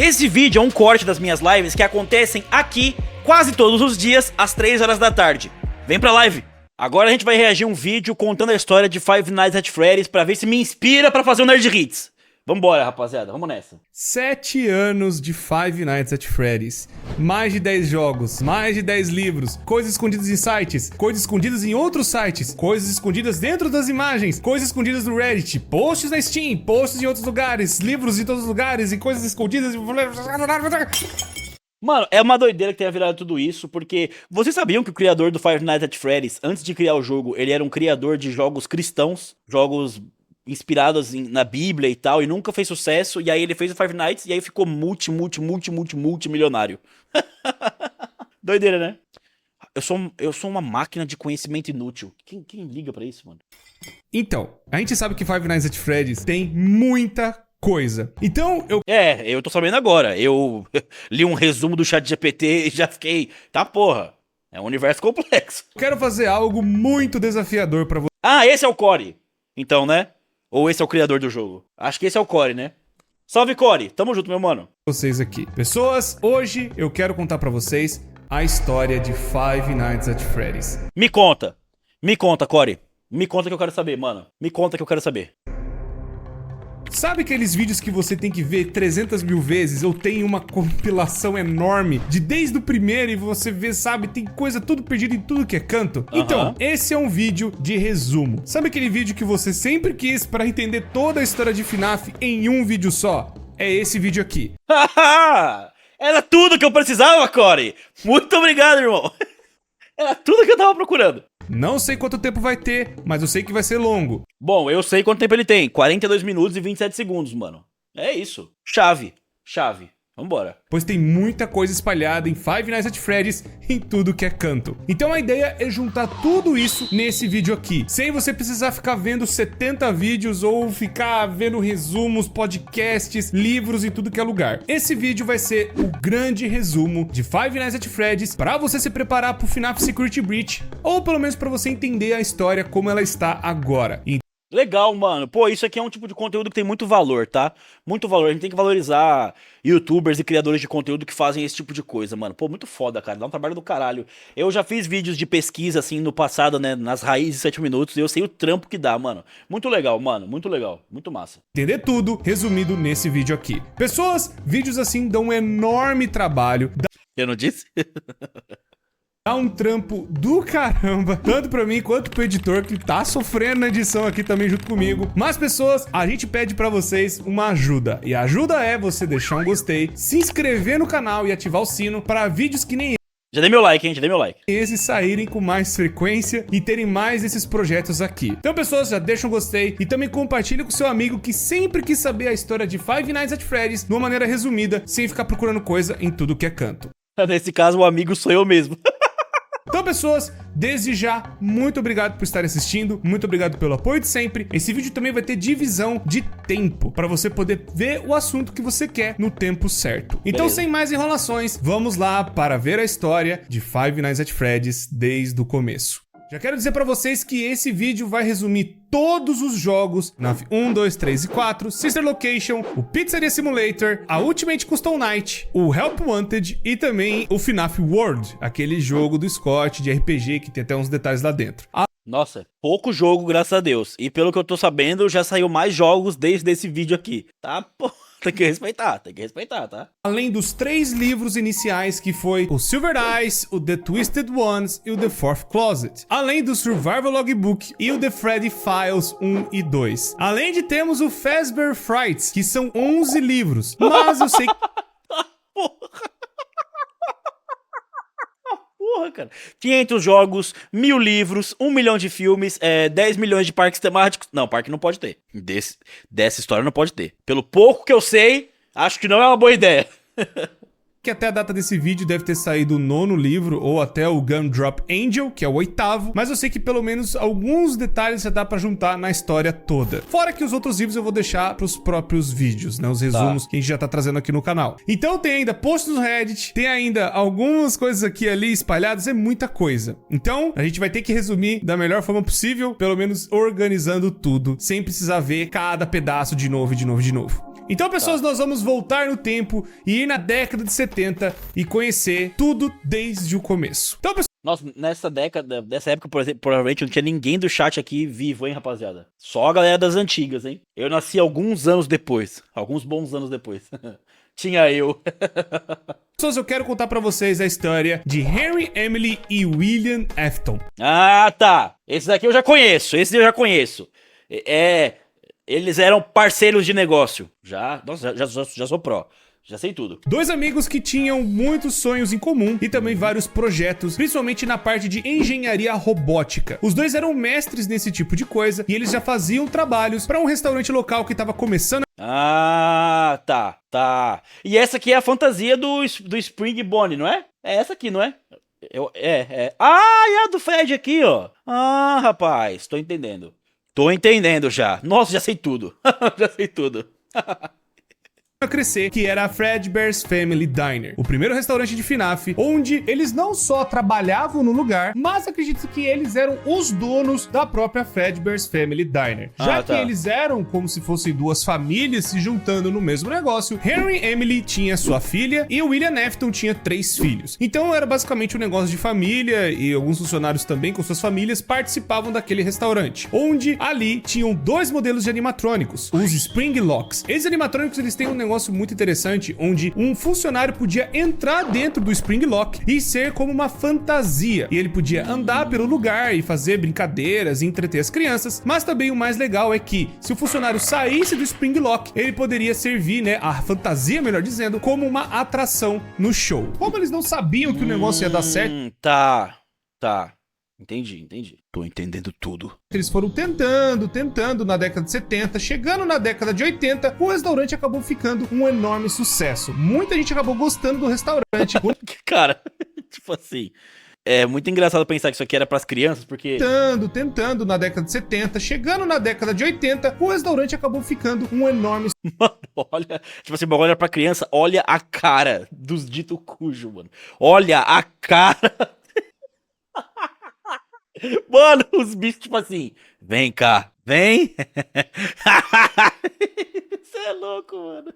Esse vídeo é um corte das minhas lives que acontecem aqui quase todos os dias às 3 horas da tarde. Vem pra live! Agora a gente vai reagir a um vídeo contando a história de Five Nights at Freddy's pra ver se me inspira pra fazer um Nerd Hits. Vambora, rapaziada, vamos nessa. 7 anos de Five Nights at Freddy's. Mais de 10 jogos, mais de 10 livros, coisas escondidas em sites, coisas escondidas em outros sites, coisas escondidas dentro das imagens, coisas escondidas no Reddit, posts na Steam, posts em outros lugares, livros em todos os lugares e coisas escondidas... Mano, é uma doideira que tenha virado tudo isso, porque vocês sabiam que o criador do Five Nights at Freddy's, antes de criar o jogo, ele era um criador de jogos cristãos, jogos inspirados na Bíblia e tal, e nunca fez sucesso, e aí ele fez o Five Nights, e aí ficou multimilionário. Doideira, né? Eu sou uma máquina de conhecimento inútil. Quem liga pra isso, mano? Então, a gente sabe que Five Nights at Freddy's tem muita coisa. Então, eu tô sabendo agora. Eu li um resumo do ChatGPT e já fiquei... Tá, porra. É um universo complexo. quero fazer algo muito desafiador pra Ah, esse é o Core. Então, né? Ou esse é o criador do jogo? Acho que esse é o Core, né? Salve, Core. Tamo junto, meu mano. vocês aqui. Pessoas, hoje eu quero contar pra vocês a história de Five Nights at Freddy's. Me conta, Core. Me conta que eu quero saber, mano. Me conta que eu quero saber. Sabe aqueles vídeos que você tem que ver 300 mil vezes? Ou tem uma compilação enorme de desde o primeiro e você vê, sabe, tem coisa tudo perdida em tudo que é canto? Então, esse é um vídeo de resumo. Sabe aquele vídeo que você sempre quis pra entender toda a história de FNAF em um vídeo só? É esse vídeo aqui. Era tudo que eu precisava, Core. Muito obrigado, irmão. Era tudo que eu tava procurando. Não sei quanto tempo vai ter, mas eu sei que vai ser longo. Bom, eu sei quanto tempo ele tem. 42 minutos e 27 segundos, mano. É isso. Chave. Vambora. Pois tem muita coisa espalhada em Five Nights at Freddy's em tudo que é canto. Então a ideia é juntar tudo isso nesse vídeo aqui, sem você precisar ficar vendo 70 vídeos ou ficar vendo resumos, podcasts, livros e tudo que é lugar. Esse vídeo vai ser o grande resumo de Five Nights at Freddy's pra você se preparar pro FNAF Security Breach, ou pelo menos pra você entender a história como ela está agora. Legal, mano. Pô, isso aqui é um tipo de conteúdo que tem muito valor, tá? Muito valor. A gente tem que valorizar youtubers e criadores de conteúdo que fazem esse tipo de coisa, mano. Pô, muito foda, cara. Dá um trabalho do caralho. Eu já fiz vídeos de pesquisa, assim, no passado, né? Nas raízes de 7 minutos. E eu sei o trampo que dá, mano. Muito legal, mano. Muito legal. Muito massa. Entender tudo resumido nesse vídeo aqui. Pessoas, vídeos assim dão um enorme trabalho. Eu não disse? Dá um trampo do caramba, tanto pra mim quanto pro editor que tá sofrendo na edição aqui também junto comigo. Mas pessoas, a gente pede pra vocês uma ajuda. E a ajuda é você deixar um gostei, se inscrever no canal e ativar o sino para vídeos que nem Já dei meu like, hein? Já dei meu like. esses saírem com mais frequência e terem mais desses projetos aqui. Então pessoas, já deixa um gostei e também compartilha com seu amigo que sempre quis saber a história de Five Nights at Freddy's de uma maneira resumida, sem ficar procurando coisa em tudo que é canto. Nesse caso, o amigo sou eu mesmo. Então, pessoas, desde já, muito obrigado por estar assistindo, muito obrigado pelo apoio de sempre. Esse vídeo também vai ter divisão de tempo, para você poder ver o assunto que você quer no tempo certo. Então, Beleza. sem mais enrolações, vamos lá para ver a história de Five Nights at Freddy's desde o começo. Já quero dizer pra vocês que esse vídeo vai resumir todos os jogos, FNAF 1, 2, 3 e 4, Sister Location, o Pizzeria Simulator, a Ultimate Custom Night, o Help Wanted e também o FNAF World, aquele jogo do Scott de RPG que tem até uns detalhes lá dentro. Nossa, pouco jogo, graças a Deus. E pelo que eu tô sabendo, já saiu mais jogos desde esse vídeo aqui. Tá, pô. Tem que respeitar, tá? Além dos 3 livros iniciais que foi o Silver Eyes, o The Twisted Ones e o The Fourth Closet. Além do Survival Logbook e o The Freddy Files 1 e 2. Além de termos o Fazbear Frights, que são 11 livros. Mas eu sei que... Porra, cara. 500 jogos, 1000 livros, 1 milhão de filmes, 10 milhões de parques temáticos. Não, parque não pode ter. Dessa história não pode ter. Pelo pouco que eu sei, acho que não é uma boa ideia. que até a data desse vídeo deve ter saído o 9º livro, ou até o Gumdrop Angel, que é o 8º, mas eu sei que pelo menos alguns detalhes já dá pra juntar na história toda. Fora que os outros livros eu vou deixar pros próprios vídeos, né, os resumos que a gente já tá trazendo aqui no canal. Então tem ainda posts no Reddit, tem ainda algumas coisas aqui e ali espalhadas, é muita coisa. Então a gente vai ter que resumir da melhor forma possível, pelo menos organizando tudo, sem precisar ver cada pedaço de novo. Então, pessoas, nós vamos voltar no tempo e ir na década de 70 e conhecer tudo desde o começo. Então, pessoal, Nossa, nessa época, por exemplo, provavelmente não tinha ninguém do chat aqui vivo, hein, rapaziada? Só a galera das antigas, hein? Eu nasci alguns anos depois. Alguns bons anos depois. Tinha eu. eu quero contar pra vocês a história de Henry, Emily e William Afton. Ah, tá. Esse daqui eu já conheço. Esse eu já conheço. Eles eram parceiros de negócio. Nossa, já sou pró. Já sei tudo. Dois amigos que tinham muitos sonhos em comum e também vários projetos, principalmente na parte de engenharia robótica. Os dois eram mestres nesse tipo de coisa e eles já faziam trabalhos para um restaurante local que estava começando. Ah, tá. E essa aqui é a fantasia do Spring Bonnie, não é? É essa aqui, não é? Ah, e a do Fred aqui, ó. Ah, rapaz, tô entendendo. Tô entendendo já. Nossa, já sei tudo. Já sei tudo. A crescer, que era a Fredbear's Family Diner, o primeiro restaurante de FNAF, onde eles não só trabalhavam no lugar, mas acredito que eles eram os donos da própria Fredbear's Family Diner. Já que eles eram como se fossem duas famílias se juntando no mesmo negócio, Henry Emily tinha sua filha e o William Afton tinha 3 filhos. Então era basicamente um negócio de família e alguns funcionários também com suas famílias participavam daquele restaurante, onde ali tinham 2 modelos de animatrônicos, os Spring Locks. Esses animatrônicos eles têm um negócio muito interessante, onde um funcionário podia entrar dentro do Spring Lock e ser como uma fantasia. E ele podia andar pelo lugar e fazer brincadeiras e entreter as crianças, mas também o mais legal é que, se o funcionário saísse do Spring Lock, ele poderia servir, né, a fantasia, melhor dizendo, como uma atração no show. Como eles não sabiam que o negócio ia dar certo... Tá. Entendi. Tô entendendo tudo. Eles foram tentando na década de 70, chegando na década de 80, o restaurante acabou ficando um enorme sucesso. Muita gente acabou gostando do restaurante. Cara, tipo assim, é muito engraçado pensar que isso aqui era pras crianças, porque... Tentando na década de 70, chegando na década de 80, o restaurante acabou ficando um enorme... Mano, olha, tipo assim, olha pra criança, olha a cara dos dito cujo, mano. Olha a cara... Mano, os bichos, tipo assim, vem cá, vem. Você é louco, mano.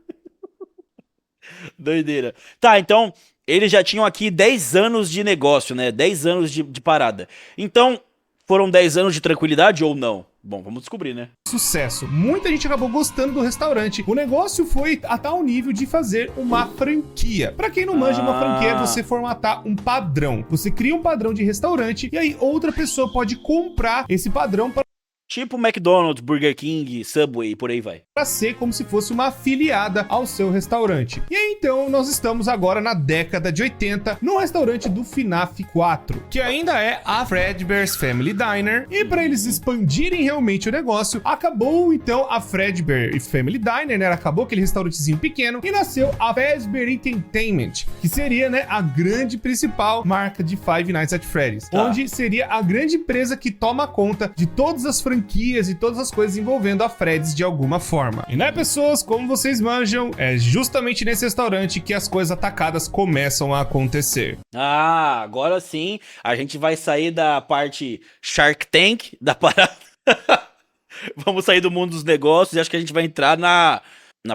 Doideira. Tá, então, eles já tinham aqui 10 anos de negócio, né? 10 anos de parada. Então, foram 10 anos de tranquilidade ou não? Bom, vamos descobrir, né? Sucesso. Muita gente acabou gostando do restaurante. O negócio foi a tal nível de fazer uma franquia. Pra quem não manja, uma franquia é você formatar um padrão. Você cria um padrão de restaurante e aí outra pessoa pode comprar esse padrão para... Tipo McDonald's, Burger King, Subway e por aí vai. Pra ser como se fosse uma afiliada ao seu restaurante. E aí então nós estamos agora na década de 80 no restaurante do FNAF 4, que ainda é a Fredbear's Family Diner. E para eles expandirem realmente o negócio, acabou então a Fredbear Family Diner, né? Acabou aquele restaurantezinho pequeno e nasceu a Fazbear Entertainment, que seria, né, a grande principal marca de Five Nights at Freddy's, onde seria a grande empresa que toma conta de todas as franquias e todas as coisas envolvendo a Freddy's de alguma forma. E né, pessoas, como vocês manjam, é justamente nesse restaurante que as coisas atacadas começam a acontecer. Ah, agora sim, a gente vai sair da parte Shark Tank da parada. Vamos sair do mundo dos negócios e acho que a gente vai entrar na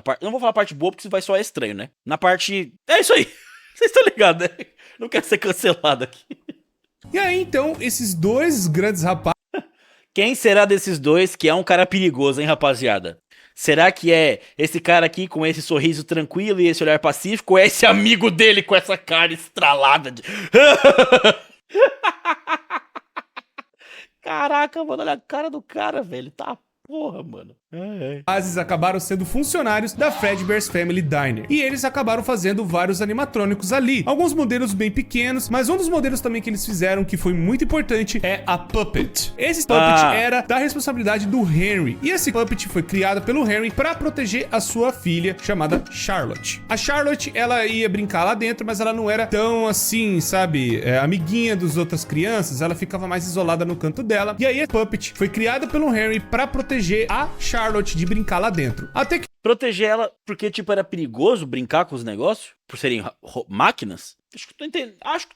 parte... Não vou falar a parte boa porque isso vai soar estranho, né? Na parte... É isso aí. Vocês estão ligados, né? Não quero ser cancelado aqui. E aí, então, esses dois grandes rapazes... Quem será desses dois que é um cara perigoso, hein, rapaziada? Será que é esse cara aqui com esse sorriso tranquilo e esse olhar pacífico? Ou é esse amigo dele com essa cara estralada de... Caraca, mano, olha a cara do cara, velho. Tá porra, mano. Rapazes acabaram sendo funcionários da Fredbear's Family Diner. E eles acabaram fazendo vários animatrônicos ali. Alguns modelos bem pequenos, mas um dos modelos também que eles fizeram, que foi muito importante, é a Puppet. Esse Puppet era da responsabilidade do Henry. E esse Puppet foi criado pelo Henry para proteger a sua filha, chamada Charlotte. A Charlotte, ela ia brincar lá dentro, mas ela não era tão assim, sabe, amiguinha das outras crianças. Ela ficava mais isolada no canto dela. E aí a Puppet foi criada pelo Henry para proteger a Charlotte de brincar lá dentro. Até que... Proteger ela porque, tipo, era perigoso brincar com os negócios? Por serem máquinas? Acho que tô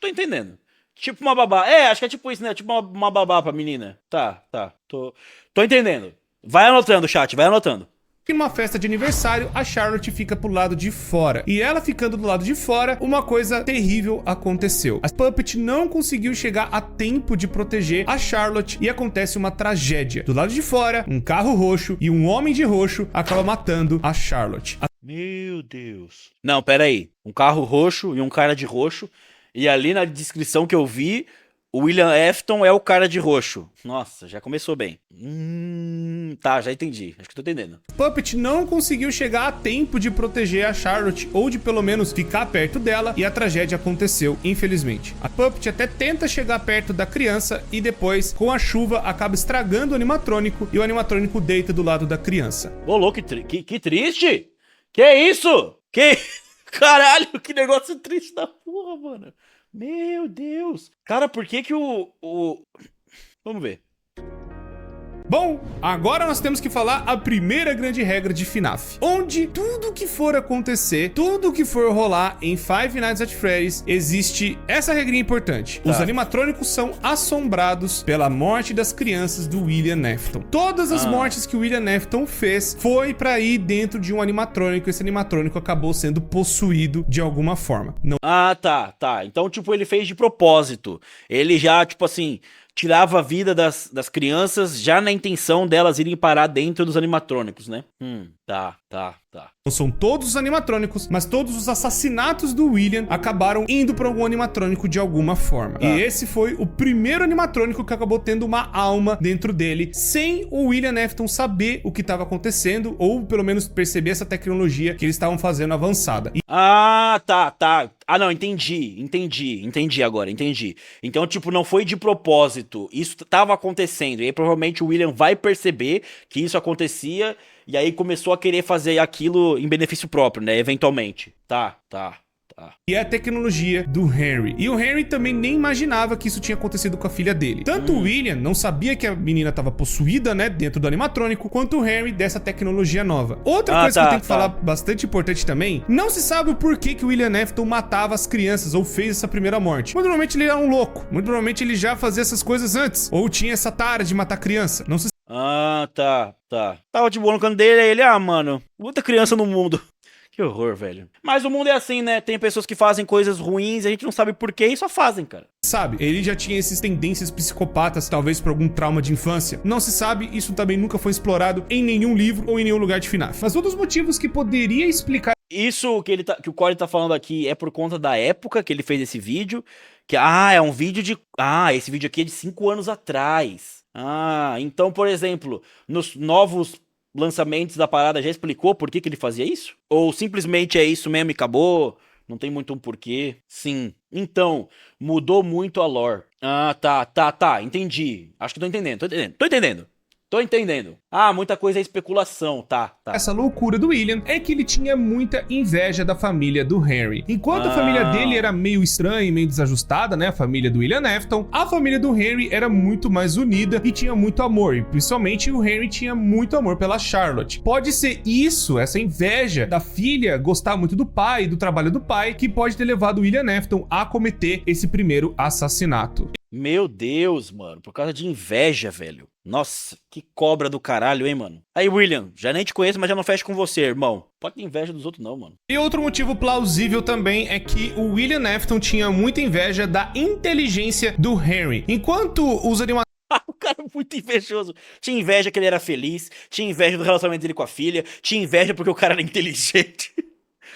entendendo. Tipo uma babá. Acho que é tipo isso, né? Tipo uma babá pra menina. Tá. Tô entendendo. Vai anotando, chat, vai anotando. E numa festa de aniversário, a Charlotte fica pro lado de fora. E ela ficando do lado de fora, uma coisa terrível aconteceu. A Puppet não conseguiu chegar a tempo de proteger a Charlotte e acontece uma tragédia. Do lado de fora, um carro roxo e um homem de roxo acaba matando a Charlotte. Meu Deus. Não, pera aí. Um carro roxo e um cara de roxo. E ali na descrição que eu vi, o William Afton é o cara de roxo. Nossa, já começou bem. Tá, já entendi. Acho que tô entendendo. Puppet não conseguiu chegar a tempo de proteger a Charlotte, ou de pelo menos ficar perto dela, e a tragédia aconteceu, infelizmente. A Puppet até tenta chegar perto da criança e depois, com a chuva, acaba estragando o animatrônico e o animatrônico deita do lado da criança. Ô, louco, que triste! Que isso? Caralho, que negócio triste da porra, mano. Meu Deus. Cara, por que Vamos ver. Bom, agora nós temos que falar a primeira grande regra de FNAF, onde tudo que for acontecer, tudo que for rolar em Five Nights at Freddy's, existe essa regrinha importante. Tá. Os animatrônicos são assombrados pela morte das crianças do William Afton. Todas as mortes que o William Afton fez foi pra ir dentro de um animatrônico. Esse animatrônico acabou sendo possuído de alguma forma. Não Tá. Então, tipo, ele fez de propósito. Ele já, tipo assim, tirava a vida das crianças já na intenção delas irem parar dentro dos animatrônicos, né? Tá. são todos os animatrônicos, mas todos os assassinatos do William acabaram indo pra algum animatrônico de alguma forma. E esse foi o primeiro animatrônico que acabou tendo uma alma dentro dele, sem o William Afton saber o que estava acontecendo, ou pelo menos perceber essa tecnologia que eles estavam fazendo avançada. Tá. Não, entendi agora. Então, tipo, não foi de propósito, isso tava acontecendo, e aí provavelmente o William vai perceber que isso acontecia, e aí começou a querer fazer aquilo em benefício próprio, né, eventualmente. Tá. E é a tecnologia do Henry. E o Henry também nem imaginava que isso tinha acontecido com a filha dele. Tanto o William não sabia que a menina estava possuída, né, dentro do animatrônico, quanto o Henry dessa tecnologia nova. Outra coisa que eu tenho que falar bastante importante também, não se sabe o porquê que o William Afton matava as crianças ou fez essa primeira morte. Muito provavelmente ele era um louco. Muito provavelmente ele já fazia essas coisas antes. Ou tinha essa tara de matar criança. Não se Tá. Tava de boa no canto dele, aí ele, mano, muita criança no mundo. Que horror, velho. Mas o mundo é assim, né? Tem pessoas que fazem coisas ruins, a gente não sabe porquê e só fazem, cara. sabe, ele já tinha essas tendências psicopatas, talvez por algum trauma de infância. Não se sabe, isso também nunca foi explorado em nenhum livro ou em nenhum lugar de FNAF. Mas um dos motivos que poderia explicar isso que o Corey tá falando aqui é por conta da época que ele fez esse vídeo. É um vídeo de... esse vídeo aqui é de 5 anos atrás. Então, por exemplo, nos novos lançamentos da parada já explicou por que ele fazia isso? Ou simplesmente é isso mesmo e acabou? Não tem muito um porquê? Sim. Então, mudou muito a lore. Tá. Entendi. Acho que tô entendendo. Muita coisa é especulação, tá. Essa loucura do William é que ele tinha muita inveja da família do Henry. Enquanto a família dele era meio estranha e meio desajustada, né, a família do William Afton, a família do Henry era muito mais unida e tinha muito amor. E principalmente o Henry tinha muito amor pela Charlotte. Pode ser isso, essa inveja da filha gostar muito do pai, do trabalho do pai, que pode ter levado o William Afton a cometer esse primeiro assassinato. Meu Deus, mano, por causa de inveja, velho. Nossa, que cobra do caralho, hein, mano. Aí, William, já nem te conheço, mas já não fecho com você, irmão. Pode ter inveja dos outros não, mano. E outro motivo plausível também é que o William Afton tinha muita inveja da inteligência do Henry. Enquanto os animais... O cara é muito invejoso. Tinha inveja que ele era feliz, tinha inveja do relacionamento dele com a filha, tinha inveja porque o cara era inteligente.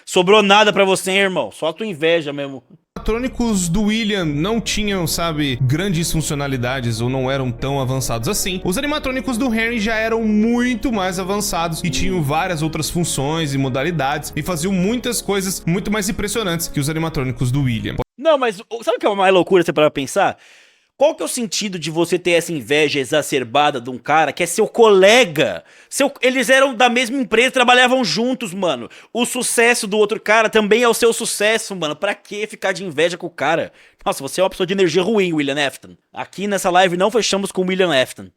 Sobrou nada pra você, hein, irmão. Só a tua inveja mesmo. Os animatrônicos do William não tinham, sabe, grandes funcionalidades ou não eram tão avançados assim. Os animatrônicos do Henry já eram muito mais avançados e tinham várias outras funções e modalidades e faziam muitas coisas muito mais impressionantes que os animatrônicos do William. Não, mas sabe o que é uma mais loucura você parar pra pensar? Qual que é o sentido de você ter essa inveja exacerbada de um cara que é seu colega? Eles eram da mesma empresa, trabalhavam juntos, mano. O sucesso do outro cara também é o seu sucesso, mano. Pra que ficar de inveja com o cara? Nossa, você é uma pessoa de energia ruim, William Afton. Aqui nessa live não fechamos com William Afton.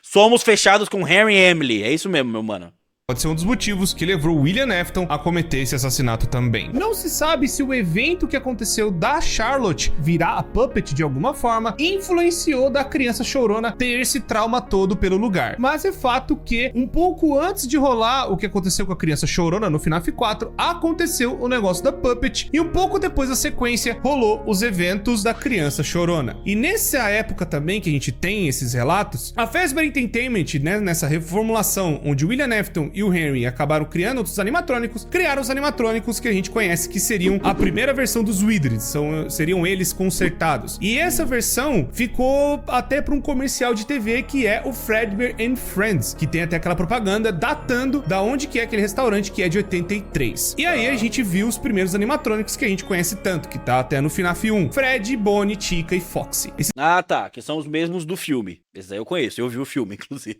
Somos fechados com Harry e Emily. É isso mesmo, meu mano. Pode ser um dos motivos que levou William Afton a cometer esse assassinato também. Não se sabe se o evento que aconteceu da Charlotte virar a Puppet de alguma forma influenciou da criança chorona ter esse trauma todo pelo lugar. Mas é fato que um pouco antes de rolar o que aconteceu com a criança chorona no FNAF 4, aconteceu o negócio da Puppet e um pouco depois da sequência rolou os eventos da criança chorona. E nessa época também que a gente tem esses relatos, a Fazbear Entertainment, né, nessa reformulação onde William Afton e o Henry acabaram criando outros animatrônicos, criaram os animatrônicos que a gente conhece, que seriam a primeira versão dos Wizards, seriam eles consertados. E essa versão ficou até para um comercial de TV que é o Fazbear and Friends, que tem até aquela propaganda datando da onde que é aquele restaurante, que é de 83. E aí a gente viu os primeiros animatrônicos que a gente conhece tanto, que tá até no FNAF 1, Fred, Bonnie, Chica e Foxy. Ah, tá, que são os mesmos do filme. Esses aí eu conheço, eu vi o filme, inclusive.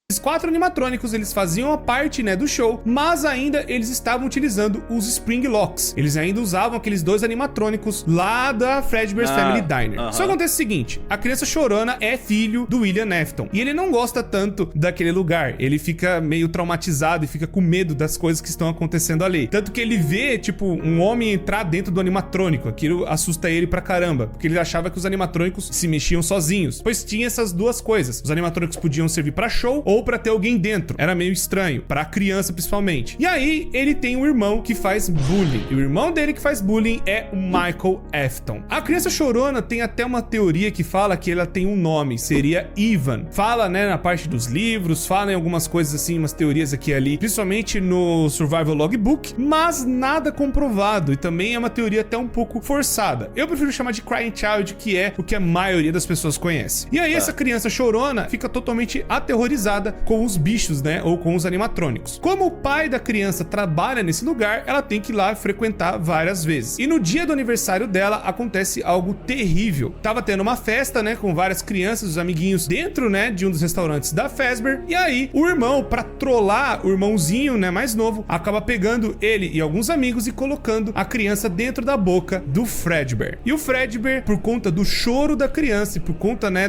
Esses 4 animatrônicos, eles faziam a parte, né, do show, mas ainda eles estavam utilizando os Spring Locks. Eles ainda usavam aqueles 2 animatrônicos lá da Fazbear's Family Diner. Só acontece o seguinte, a criança chorona é filho do William Afton, e ele não gosta tanto daquele lugar. Ele fica meio traumatizado e fica com medo das coisas que estão acontecendo ali. Tanto que ele vê, tipo, um homem entrar dentro do animatrônico. Aquilo assusta ele pra caramba, porque ele achava que os animatrônicos se mexiam sozinhos, pois tinha essas duas coisas. Os animatrônicos podiam servir pra show ou pra ter alguém dentro. Era meio estranho, pra criança principalmente. E aí, ele tem um irmão que faz bullying. E o irmão dele que faz bullying é o Michael Afton. A criança chorona tem até uma teoria que fala que ela tem um nome, seria Ivan. Fala, né, na parte dos livros, fala em algumas coisas assim, umas teorias aqui e ali, principalmente no Survival Logbook, mas nada comprovado. E também é uma teoria até um pouco forçada. Eu prefiro chamar de Crying Child, que é o que a maioria das pessoas conhece. E aí, essa criança chorona fica totalmente aterrorizada com os bichos, né, ou com os animatrônicos. Como o pai da criança trabalha nesse lugar, ela tem que ir lá frequentar várias vezes. E no dia do aniversário dela, acontece algo terrível. Tava tendo uma festa, né, com várias crianças, os amiguinhos dentro, né, de um dos restaurantes da Fazbear. E aí, o irmão, pra trollar o irmãozinho, né, mais novo, acaba pegando ele e alguns amigos e colocando a criança dentro da boca do Fredbear. E o Fredbear, por conta do choro da criança e por conta, né,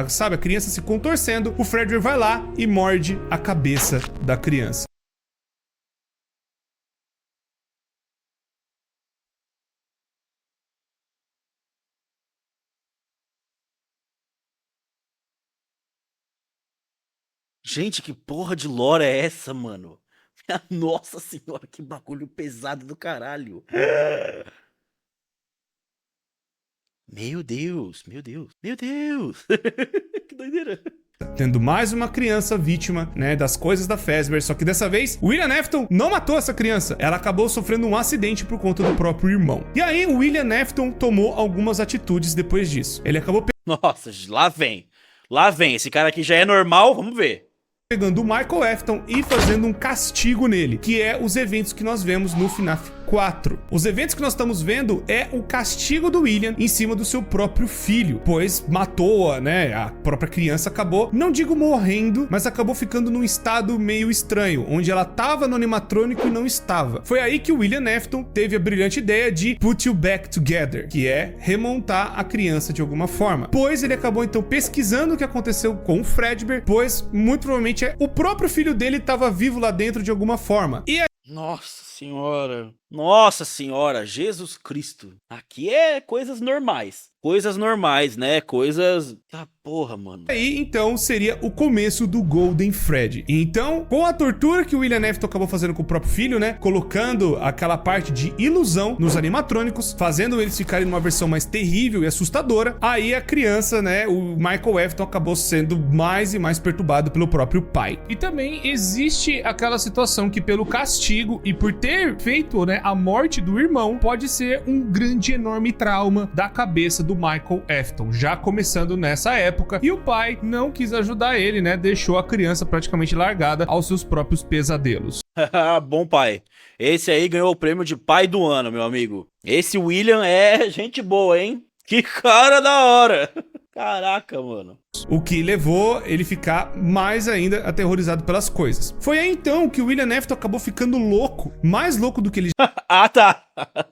sabe, a criança se contorcendo, o Fredbear vai lá e morde a cabeça da criança. Gente, que porra de lore é essa, mano? Nossa senhora, que bagulho pesado do caralho. Meu Deus, meu Deus, meu Deus. Que doideira. Tendo mais uma criança vítima, né, das coisas da Fazbear, só que dessa vez, William Afton não matou essa criança. Ela acabou sofrendo um acidente por conta do próprio irmão. E aí, o William Afton tomou algumas atitudes depois disso. Ele acabou Nossa, lá vem. Lá vem. Esse cara aqui já é normal, vamos ver. Pegando o Michael Afton e fazendo um castigo nele, que é os eventos que nós vemos no FNAF 4. Os eventos que nós estamos vendo é o castigo do William em cima do seu próprio filho, pois matou, né, a própria criança acabou, não digo morrendo, mas acabou ficando num estado meio estranho, onde ela tava no animatrônico e não estava. Foi aí que o William Afton teve a brilhante ideia de put you back together, que é remontar a criança de alguma forma. Pois ele acabou então pesquisando o que aconteceu com o Fredbear, pois muito provavelmente o próprio filho dele estava vivo lá dentro de alguma forma. E Nossa senhora. Nossa senhora, Jesus Cristo. Aqui é coisas normais. Coisas normais, né? Coisas... Ah, porra, mano. aí, então, seria o começo do Golden Freddy. Então, com a tortura que o William Afton acabou fazendo com o próprio filho, né? Colocando aquela parte de ilusão nos animatrônicos, fazendo eles ficarem numa versão mais terrível e assustadora, aí a criança, né? O Michael Afton acabou sendo mais e mais perturbado pelo próprio pai. E também existe aquela situação que pelo castigo e por ter feito, né, a morte do irmão, pode ser um grande, enorme trauma da cabeça do Michael Afton, já começando nessa época, e o pai não quis ajudar ele, né, deixou a criança praticamente largada aos seus próprios pesadelos. Bom pai. Esse aí ganhou o prêmio de pai do ano, meu amigo. Esse William é gente boa, hein? Que cara da hora. Caraca, mano. O que levou ele ficar mais ainda aterrorizado pelas coisas. Foi aí então que o William Afton acabou ficando louco, mais louco do que ele Ah, tá.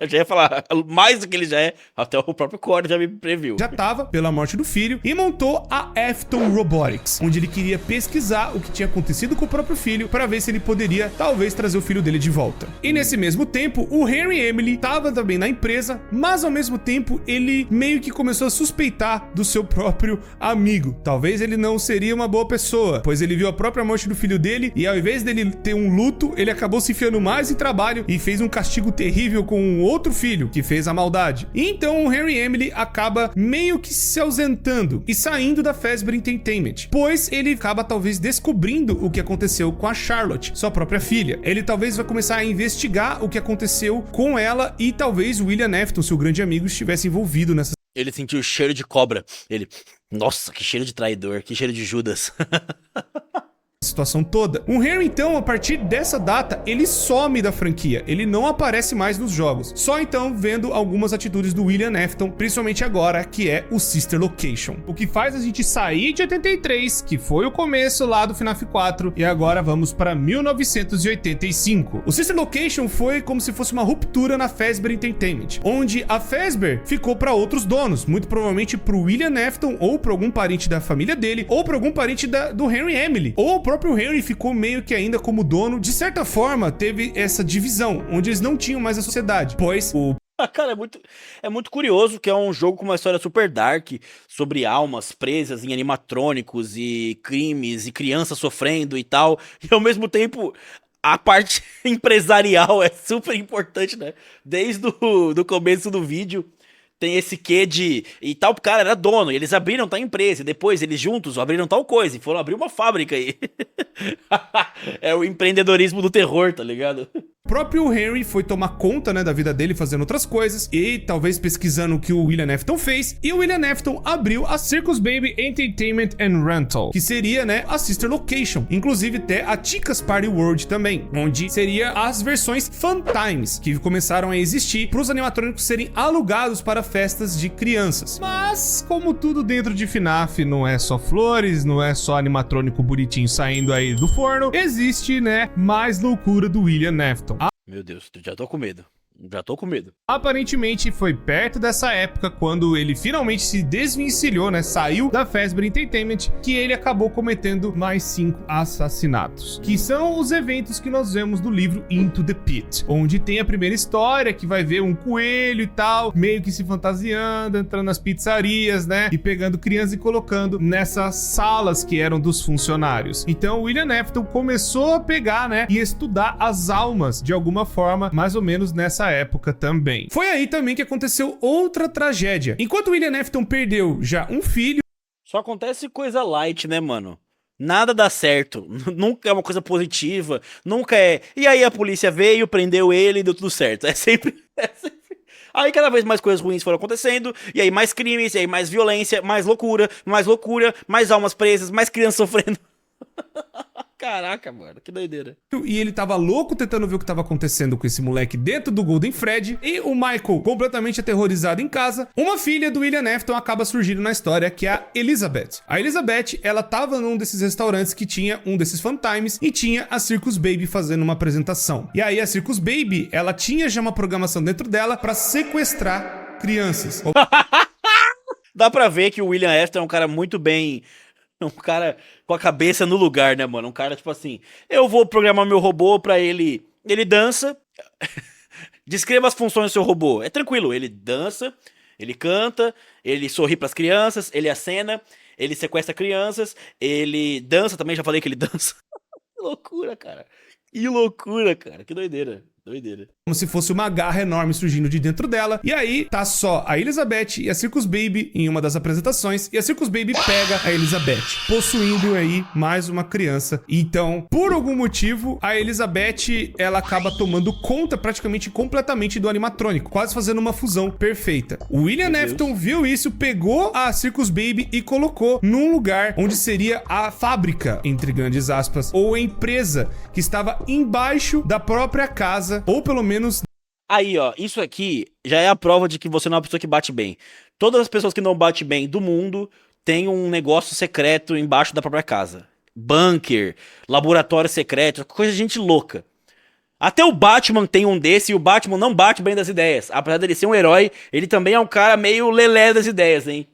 Já ia falar, mais do que ele já é, até o próprio Core já me previu. Já tava pela morte do filho e montou a Afton Robotics, onde ele queria pesquisar o que tinha acontecido com o próprio filho para ver se ele poderia talvez trazer o filho dele de volta. E nesse mesmo tempo, o Henry Emily tava também na empresa, mas ao mesmo tempo ele meio que começou a suspeitar do seu próprio amigo. Talvez ele não seria uma boa pessoa, pois ele viu a própria morte do filho dele e ao invés dele ter um luto, ele acabou se enfiando mais em trabalho e fez um castigo terrível com um outro filho que fez a maldade. E então o Henry Emily acaba meio que se ausentando e saindo da Fazbear Entertainment, pois ele acaba talvez descobrindo o que aconteceu com a Charlotte, sua própria filha. Ele talvez vai começar a investigar o que aconteceu com ela e talvez o William Afton, seu grande amigo, estivesse envolvido nessa. Ele sentiu o cheiro de cobra. Ele, nossa, que cheiro de traidor, que cheiro de Judas. Situação toda. O Henry, então, a partir dessa data, ele some da franquia. Ele não aparece mais nos jogos. Só então vendo algumas atitudes do William Afton, principalmente agora, que é o Sister Location. O que faz a gente sair de 83, que foi o começo lá do FNAF 4, e agora vamos para 1985. O Sister Location foi como se fosse uma ruptura na Fazbear Entertainment, onde a Fazbear ficou para outros donos, muito provavelmente pro William Afton, ou para algum parente da família dele, ou para algum parente do Henry Emily, ou o próprio Henry ficou meio que ainda como dono. De certa forma, teve essa divisão, onde eles não tinham mais a sociedade, pois o Cara, é muito curioso que é um jogo com uma história super dark, sobre almas presas em animatrônicos e crimes e crianças sofrendo e tal, e ao mesmo tempo a parte empresarial é super importante, né? Desde do começo do vídeo. Tem esse quê de... E tal cara era dono, e eles abriram tal empresa, e depois eles juntos abriram tal coisa, e foram abrir uma fábrica aí. É o empreendedorismo do terror, tá ligado? O próprio Henry foi tomar conta, né, da vida dele fazendo outras coisas e talvez pesquisando o que o William Afton fez, e o William Afton abriu a Circus Baby Entertainment and Rental, que seria, né, a Sister Location, inclusive até a Chica's Party World também, onde seria as versões Fun Times, que começaram a existir para os animatrônicos serem alugados para festas de crianças. Mas, como tudo dentro de FNAF não é só flores, não é só animatrônico bonitinho saindo aí do forno, existe, né, mais loucura do William Afton. Meu Deus, já tô com medo. Já tô com medo. Aparentemente foi perto dessa época, quando ele finalmente se desvencilhou, né? Saiu da Fazbear Entertainment, que ele acabou cometendo mais 5 assassinatos. Que são os eventos que nós vemos do livro Into the Pit, onde tem a primeira história, que vai ver um coelho e tal, meio que se fantasiando, entrando nas pizzarias, né? E pegando crianças e colocando nessas salas que eram dos funcionários. Então o William Afton começou a pegar, né? E estudar as almas, de alguma forma, mais ou menos nessa época também. Foi aí também que aconteceu outra tragédia. Enquanto William Afton perdeu já um filho... Só acontece coisa light, né, mano? Nada dá certo. Nunca é uma coisa positiva. Nunca é... E aí a polícia veio, prendeu ele e deu tudo certo. É sempre... Aí cada vez mais coisas ruins foram acontecendo, e aí mais crimes, e aí mais violência, mais loucura, mais almas presas, mais crianças sofrendo. Caraca, mano, que doideira. E ele tava louco tentando ver o que tava acontecendo com esse moleque dentro do Golden Fred. E o Michael, completamente aterrorizado em casa, uma filha do William Afton acaba surgindo na história, que é a Elizabeth. A Elizabeth, ela tava num desses restaurantes que tinha um desses Fun Times e tinha a Circus Baby fazendo uma apresentação. E aí a Circus Baby, ela tinha já uma programação dentro dela pra sequestrar crianças. Dá pra ver que o William Afton é um cara muito bem... Um cara com a cabeça no lugar, né, mano? Um cara, tipo assim, eu vou programar meu robô pra ele... Ele dança. Descreva as funções do seu robô. É tranquilo, ele dança, ele canta, ele sorri pras crianças, ele acena, ele sequestra crianças, ele dança também, já falei que ele dança. Que loucura, cara. Que loucura, cara. Que doideira. Doideira. Como se fosse uma garra enorme surgindo de dentro dela. E aí tá só a Elizabeth e a Circus Baby em uma das apresentações. E a Circus Baby pega a Elizabeth, possuindo aí mais uma criança. Então, por algum motivo, a Elizabeth, ela acaba tomando conta praticamente completamente do animatrônico, quase fazendo uma fusão perfeita. O William Afton viu isso, pegou a Circus Baby e colocou num lugar onde seria a fábrica, entre grandes aspas, ou a empresa que estava embaixo da própria casa, ou pelo menos... Aí, ó, isso aqui já é a prova de que você não é uma pessoa que bate bem. Todas as pessoas que não batem bem do mundo têm um negócio secreto embaixo da própria casa. Bunker, laboratório secreto, coisa de gente louca. Até o Batman tem um desse e o Batman não bate bem das ideias. Apesar dele ser um herói, ele também é um cara meio lelé das ideias, hein?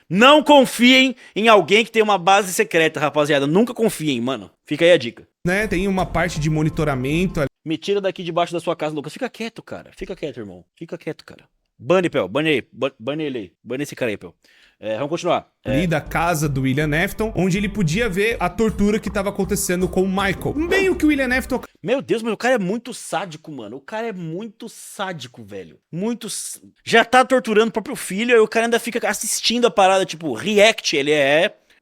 Não confiem em alguém que tem uma base secreta, rapaziada. Nunca confiem, mano. Fica aí a dica. Né? Tem uma parte de monitoramento. Me tira daqui debaixo da sua casa, Lucas. Fica quieto, cara. Fica quieto, irmão. Fica quieto, cara. Bane, Pel. Bane aí. Bane ele aí. Bane esse cara aí, Pel. Vamos continuar. Ali da casa do William Afton, onde ele podia ver a tortura que estava acontecendo com o Michael. Bem o que o William Afton... Meu Deus, mas o cara é muito sádico, mano. O cara é muito sádico, velho. Já tá torturando o próprio filho, aí o cara ainda fica assistindo a parada, tipo, react. Ele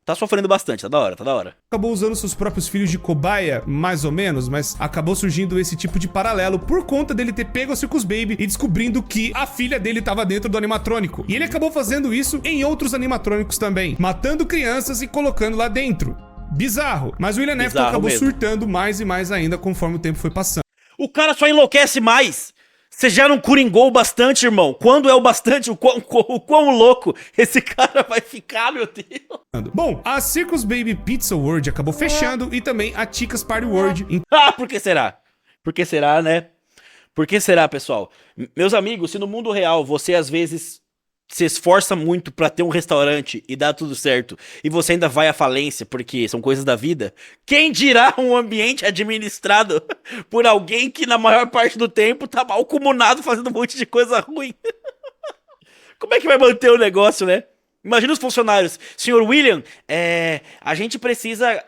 tá sofrendo bastante, tá da hora, tá da hora. Acabou usando seus próprios filhos de cobaia, mais ou menos, mas acabou surgindo esse tipo de paralelo por conta dele ter pego a Circus Baby e descobrindo que a filha dele tava dentro do animatrônico. E ele acabou fazendo isso em outros animatrônicos também, matando crianças e colocando lá dentro. Bizarro. Mas o William Afton acabou surtando mais e mais ainda conforme o tempo foi passando. O cara só enlouquece mais. Você já não coringou o bastante, irmão? Quando é o bastante, o quão louco esse cara vai ficar, meu Deus? Bom, a Circus Baby Pizza World acabou fechando e também a Chicas Party World. Ah, por que será? Por que será, né? Por que será, pessoal? Meus amigos, se no mundo real você às vezes se esforça muito pra ter um restaurante e dá tudo certo, e você ainda vai à falência porque são coisas da vida, quem dirá um ambiente administrado por alguém que na maior parte do tempo tá malcomunado fazendo um monte de coisa ruim? Como é que vai manter o negócio, né? Imagina os funcionários. Senhor William, a gente precisa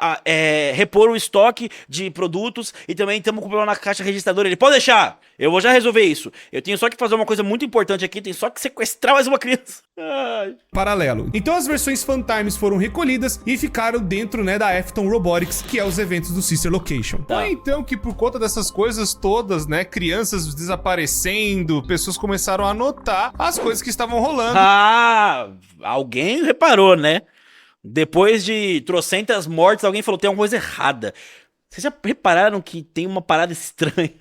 repor o estoque de produtos e também estamos com problema na caixa registradora. Ele pode deixar, eu vou já resolver isso. Eu tenho só que fazer uma coisa muito importante aqui, tenho só que sequestrar mais uma criança. Ai. Paralelo. Então as versões Funtimes foram recolhidas e ficaram dentro, né, da Afton Robotics, que é os eventos do Sister Location. Tá. Então que por conta dessas coisas todas, né, crianças desaparecendo, pessoas começaram a notar as coisas que estavam rolando. Ah, alguém reparou, né? Depois de trocentas mortes, alguém falou, tem alguma coisa errada. Vocês já repararam que tem uma parada estranha?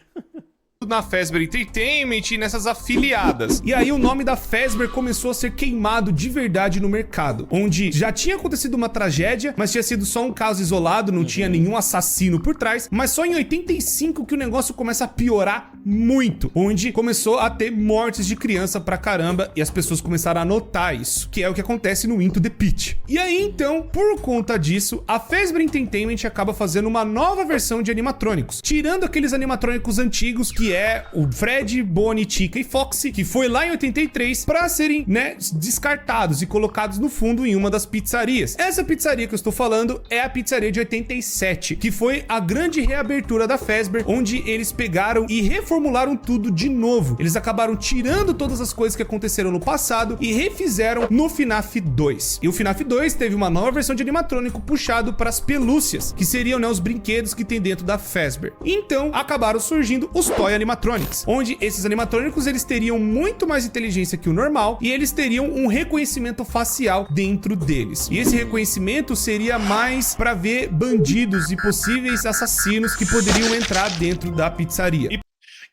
Na Fazbear Entertainment e nessas afiliadas. E aí o nome da Fazbear começou a ser queimado de verdade no mercado, onde já tinha acontecido uma tragédia, mas tinha sido só um caso isolado, não tinha nenhum assassino por trás, mas só em 85 que o negócio começa a piorar muito, onde começou a ter mortes de criança pra caramba e as pessoas começaram a notar isso, que é o que acontece no Into the Pit. E aí então, por conta disso, a Fazbear Entertainment acaba fazendo uma nova versão de animatrônicos, tirando aqueles animatrônicos antigos que é o Fred, Bonnie, Chica e Foxy, que foi lá em 83 para serem, né, descartados e colocados no fundo em uma das pizzarias. Essa pizzaria que eu estou falando é a pizzaria de 87, que foi a grande reabertura da Fazbear, onde eles pegaram e reformularam tudo de novo. Eles acabaram tirando todas as coisas que aconteceram no passado e refizeram no FNAF 2. E o FNAF 2 teve uma nova versão de animatrônico puxado para as pelúcias, que seriam, né, os brinquedos que tem dentro da Fazbear. Então acabaram surgindo os Toy Animatronics, onde esses animatrônicos eles teriam muito mais inteligência que o normal e eles teriam um reconhecimento facial dentro deles. E esse reconhecimento seria mais para ver bandidos e possíveis assassinos que poderiam entrar dentro da pizzaria.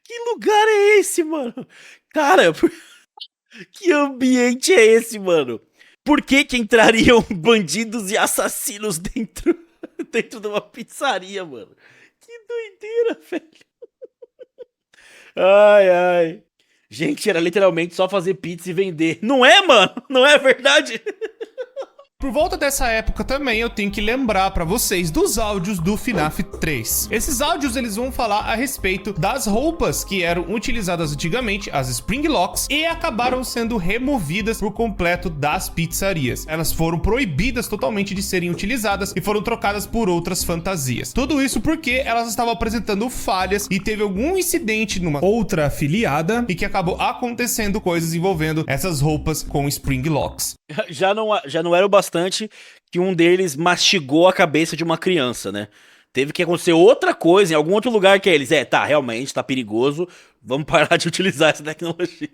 Que lugar é esse, mano? Cara, que ambiente é esse, mano? Por que entrariam bandidos e assassinos dentro de uma pizzaria, mano? Que doideira, velho. Ai, ai. Gente, era literalmente só fazer pizza e vender. Não é, mano? Não é verdade? Por volta dessa época também eu tenho que lembrar pra vocês dos áudios do FNAF 3. Esses áudios eles vão falar a respeito das roupas que eram utilizadas antigamente, as Spring Locks, e acabaram sendo removidas por completo das pizzarias. Elas foram proibidas totalmente de serem utilizadas e foram trocadas por outras fantasias. Tudo isso porque elas estavam apresentando falhas e teve algum incidente numa outra afiliada e que acabou acontecendo coisas envolvendo essas roupas com Spring Locks. Já não era o bastante que um deles mastigou a cabeça de uma criança, né? Teve que acontecer outra coisa em algum outro lugar que eles, realmente tá perigoso, vamos parar de utilizar essa tecnologia.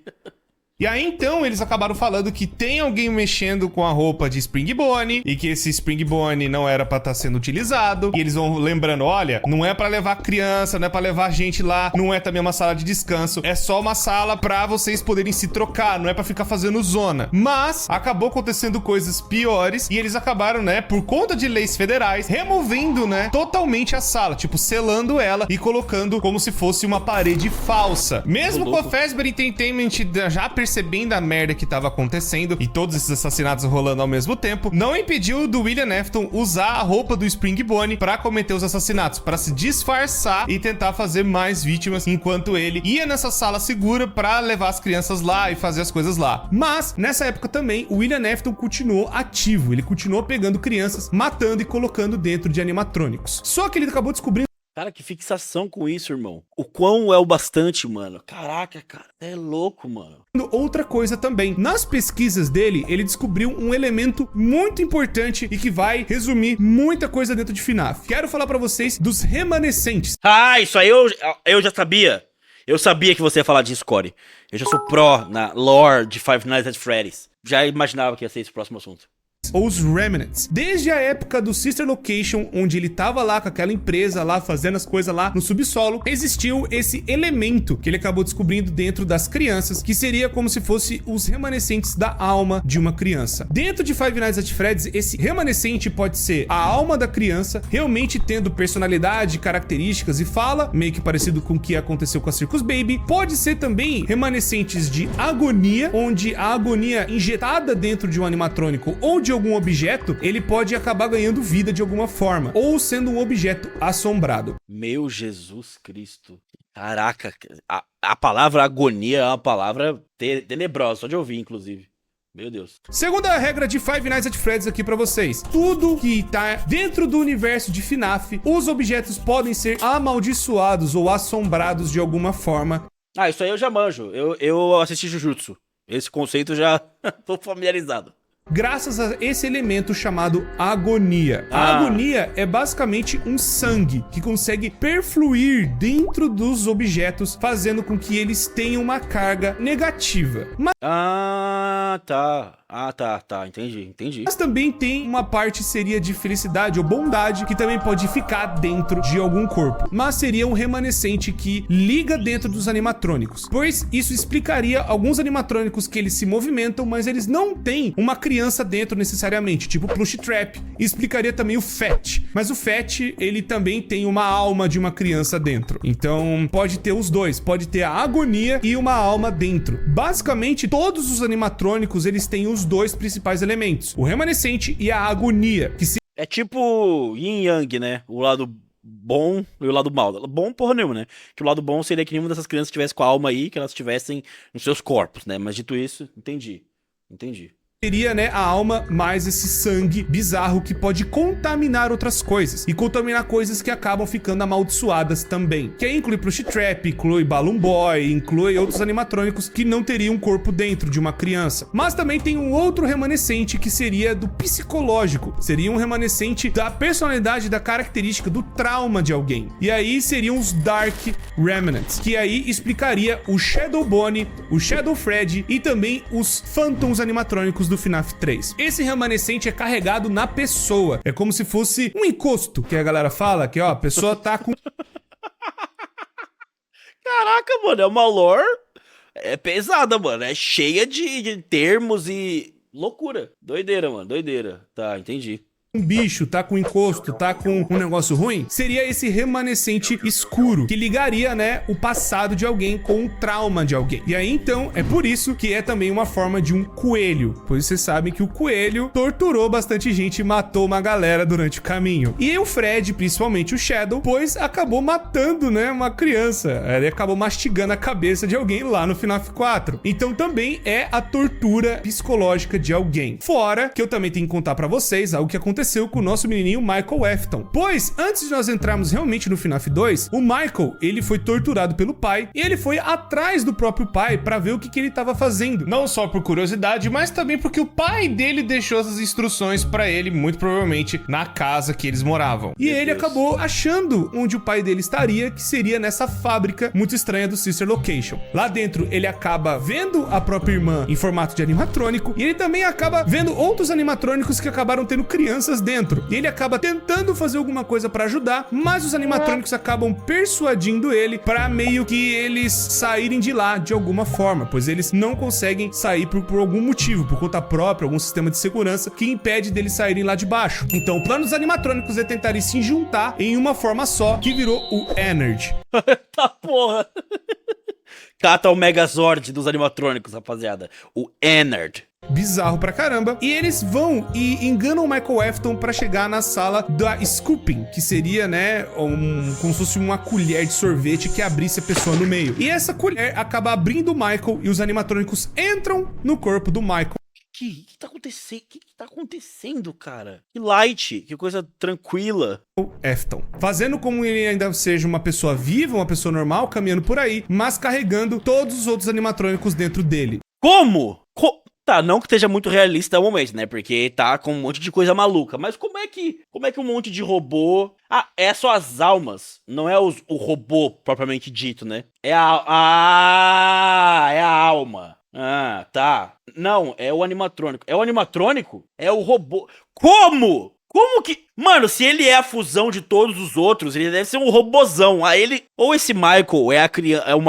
E aí, então, eles acabaram falando que tem alguém mexendo com a roupa de Spring Bonnie e que esse Spring Bonnie não era pra estar sendo utilizado. E eles vão lembrando, olha, não é pra levar criança, não é pra levar gente lá, não é também uma sala de descanso, é só uma sala pra vocês poderem se trocar, não é pra ficar fazendo zona. Mas acabou acontecendo coisas piores e eles acabaram, né, por conta de leis federais, removendo, né, totalmente a sala, tipo, selando ela e colocando como se fosse uma parede falsa. Mesmo com a Fazbear Entertainment já percebendo a merda que tava acontecendo e todos esses assassinatos rolando ao mesmo tempo, não impediu do William Afton usar a roupa do Spring Bonnie pra cometer os assassinatos, pra se disfarçar e tentar fazer mais vítimas, enquanto ele ia nessa sala segura pra levar as crianças lá e fazer as coisas lá. Mas, nessa época também, o William Afton continuou ativo, ele continuou pegando crianças, matando e colocando dentro de animatrônicos. Só que ele acabou descobrindo Cara, que fixação com isso, irmão. O quão é o bastante, mano. Caraca, cara. É louco, mano. outra coisa também. Nas pesquisas dele, ele descobriu um elemento muito importante e que vai resumir muita coisa dentro de FNAF. Quero falar pra vocês dos remanescentes. Ah, isso aí eu já sabia. Eu sabia que você ia falar disso, Corey. Eu já sou pró na lore de Five Nights at Freddy's. Já imaginava que ia ser esse o próximo assunto. Ou os Remnants. Desde a época do Sister Location, onde ele tava lá com aquela empresa lá, fazendo as coisas lá no subsolo, existiu esse elemento que ele acabou descobrindo dentro das crianças, que seria como se fosse os remanescentes da alma de uma criança. Dentro de Five Nights at Freddy's, esse remanescente pode ser a alma da criança, realmente tendo personalidade, características e fala, meio que parecido com o que aconteceu com a Circus Baby. Pode ser também remanescentes de agonia, onde a agonia injetada dentro de um animatrônico ou de algum objeto, ele pode acabar ganhando vida de alguma forma, ou sendo um objeto assombrado. Meu Jesus Cristo. Caraca, a palavra agonia é uma palavra tenebrosa, só de ouvir, inclusive. Meu Deus. Segunda regra de Five Nights at Freddy's aqui pra vocês. Tudo que tá dentro do universo de FNAF, os objetos podem ser amaldiçoados ou assombrados de alguma forma. Ah, isso aí eu já manjo. Eu assisti Jujutsu. Esse conceito já tô familiarizado. Graças a esse elemento chamado agonia. A agonia é basicamente um sangue que consegue perfluir dentro dos objetos, fazendo com que eles tenham uma carga negativa. Tá, entendi. Mas também tem uma parte seria de felicidade ou bondade que também pode ficar dentro de algum corpo. Mas seria um remanescente que liga dentro dos animatrônicos, pois isso explicaria alguns animatrônicos que eles se movimentam, mas eles não têm uma criança dentro necessariamente, tipo Plush Trap. E explicaria também o Fat, mas o Fat ele também tem uma alma de uma criança dentro. Então pode ter os dois, pode ter a agonia e uma alma dentro. Basicamente todos os animatrônicos eles têm os dois principais elementos, o remanescente e a agonia, que se... É tipo Yin Yang, né? O lado bom e o lado mal. Bom porra nenhuma, né? Que o lado bom seria que nenhuma dessas crianças tivesse com a alma aí, que elas estivessem nos seus corpos, né? Mas dito isso, entendi. Seria, né, a alma mais esse sangue bizarro que pode contaminar outras coisas. E contaminar coisas que acabam ficando amaldiçoadas também. Que aí inclui Plush Trap, inclui Balloon Boy, inclui outros animatrônicos que não teriam um corpo dentro de uma criança. Mas também tem um outro remanescente que seria do psicológico. Seria um remanescente da personalidade, da característica, do trauma de alguém. E aí seriam os Dark Remnants. Que aí explicaria o Shadow Bonnie, o Shadow Freddy e também os Phantoms animatrônicos do FNAF 3. Esse remanescente é carregado na pessoa. É como se fosse um encosto, que a galera fala, que ó, a pessoa tá com... Caraca, mano, é uma lore pesada, mano. É cheia de termos e loucura. Doideira, mano, doideira. Tá, entendi. Um bicho, tá com encosto, tá com um negócio ruim, seria esse remanescente escuro, que ligaria, né, o passado de alguém com o trauma de alguém. E aí, então, é por isso que é também uma forma de um coelho, pois vocês sabem que o coelho torturou bastante gente e matou uma galera durante o caminho. E o Fred, principalmente o Shadow, pois acabou matando, né, uma criança. Ele acabou mastigando a cabeça de alguém lá no FNAF 4. Então também é a tortura psicológica de alguém. Fora que eu também tenho que contar pra vocês algo que aconteceu aconteceu com o nosso menininho Michael Afton. Pois, antes de nós entrarmos realmente no FNAF 2, o Michael, ele foi torturado pelo pai e ele foi atrás do próprio pai pra ver o que ele tava fazendo. Não só por curiosidade, mas também porque o pai dele deixou essas instruções pra ele, muito provavelmente na casa que eles moravam. E ele acabou achando onde o pai dele estaria, que seria nessa fábrica muito estranha do Sister Location. Lá dentro, ele acaba vendo a própria irmã em formato de animatrônico e ele também acaba vendo outros animatrônicos que acabaram tendo crianças dentro. E ele acaba tentando fazer alguma coisa pra ajudar, mas os animatrônicos acabam persuadindo ele pra meio que eles saírem de lá de alguma forma, pois eles não conseguem sair por algum motivo, por conta própria, algum sistema de segurança que impede deles saírem lá de baixo. Então o plano dos animatrônicos é tentarem se juntar em uma forma só, que virou o Energy. Tá porra. Cata o Megazord dos animatrônicos, rapaziada. O Ennard. Bizarro pra caramba. E eles vão e enganam o Michael Afton pra chegar na sala da Scooping, que seria, né, como se fosse uma colher de sorvete que abrisse a pessoa no meio. E essa colher acaba abrindo o Michael e os animatrônicos entram no corpo do Michael. Que tá acontecendo? Que tá acontecendo, cara? Que light, que coisa tranquila. O Afton, fazendo como ele ainda seja uma pessoa viva, uma pessoa normal, caminhando por aí, mas carregando todos os outros animatrônicos dentro dele. Como? Tá, não que esteja muito realista no momento, né? Porque tá com um monte de coisa maluca. Mas como é que um monte de robô... Ah, é só as almas, não é o robô propriamente dito, né? É a alma. Ah, tá. Não, é o animatrônico. É o animatrônico? É o robô. Como? Como que... Mano, se ele é a fusão de todos os outros, ele deve ser um robozão. Aí ele... Ou esse Michael é a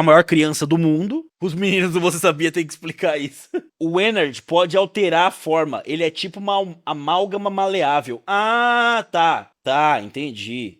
maior criança do mundo. Os meninos do Você Sabia tem que explicar isso. O Ennard pode alterar a forma. Ele é tipo uma amálgama maleável. Ah, tá. Tá, entendi.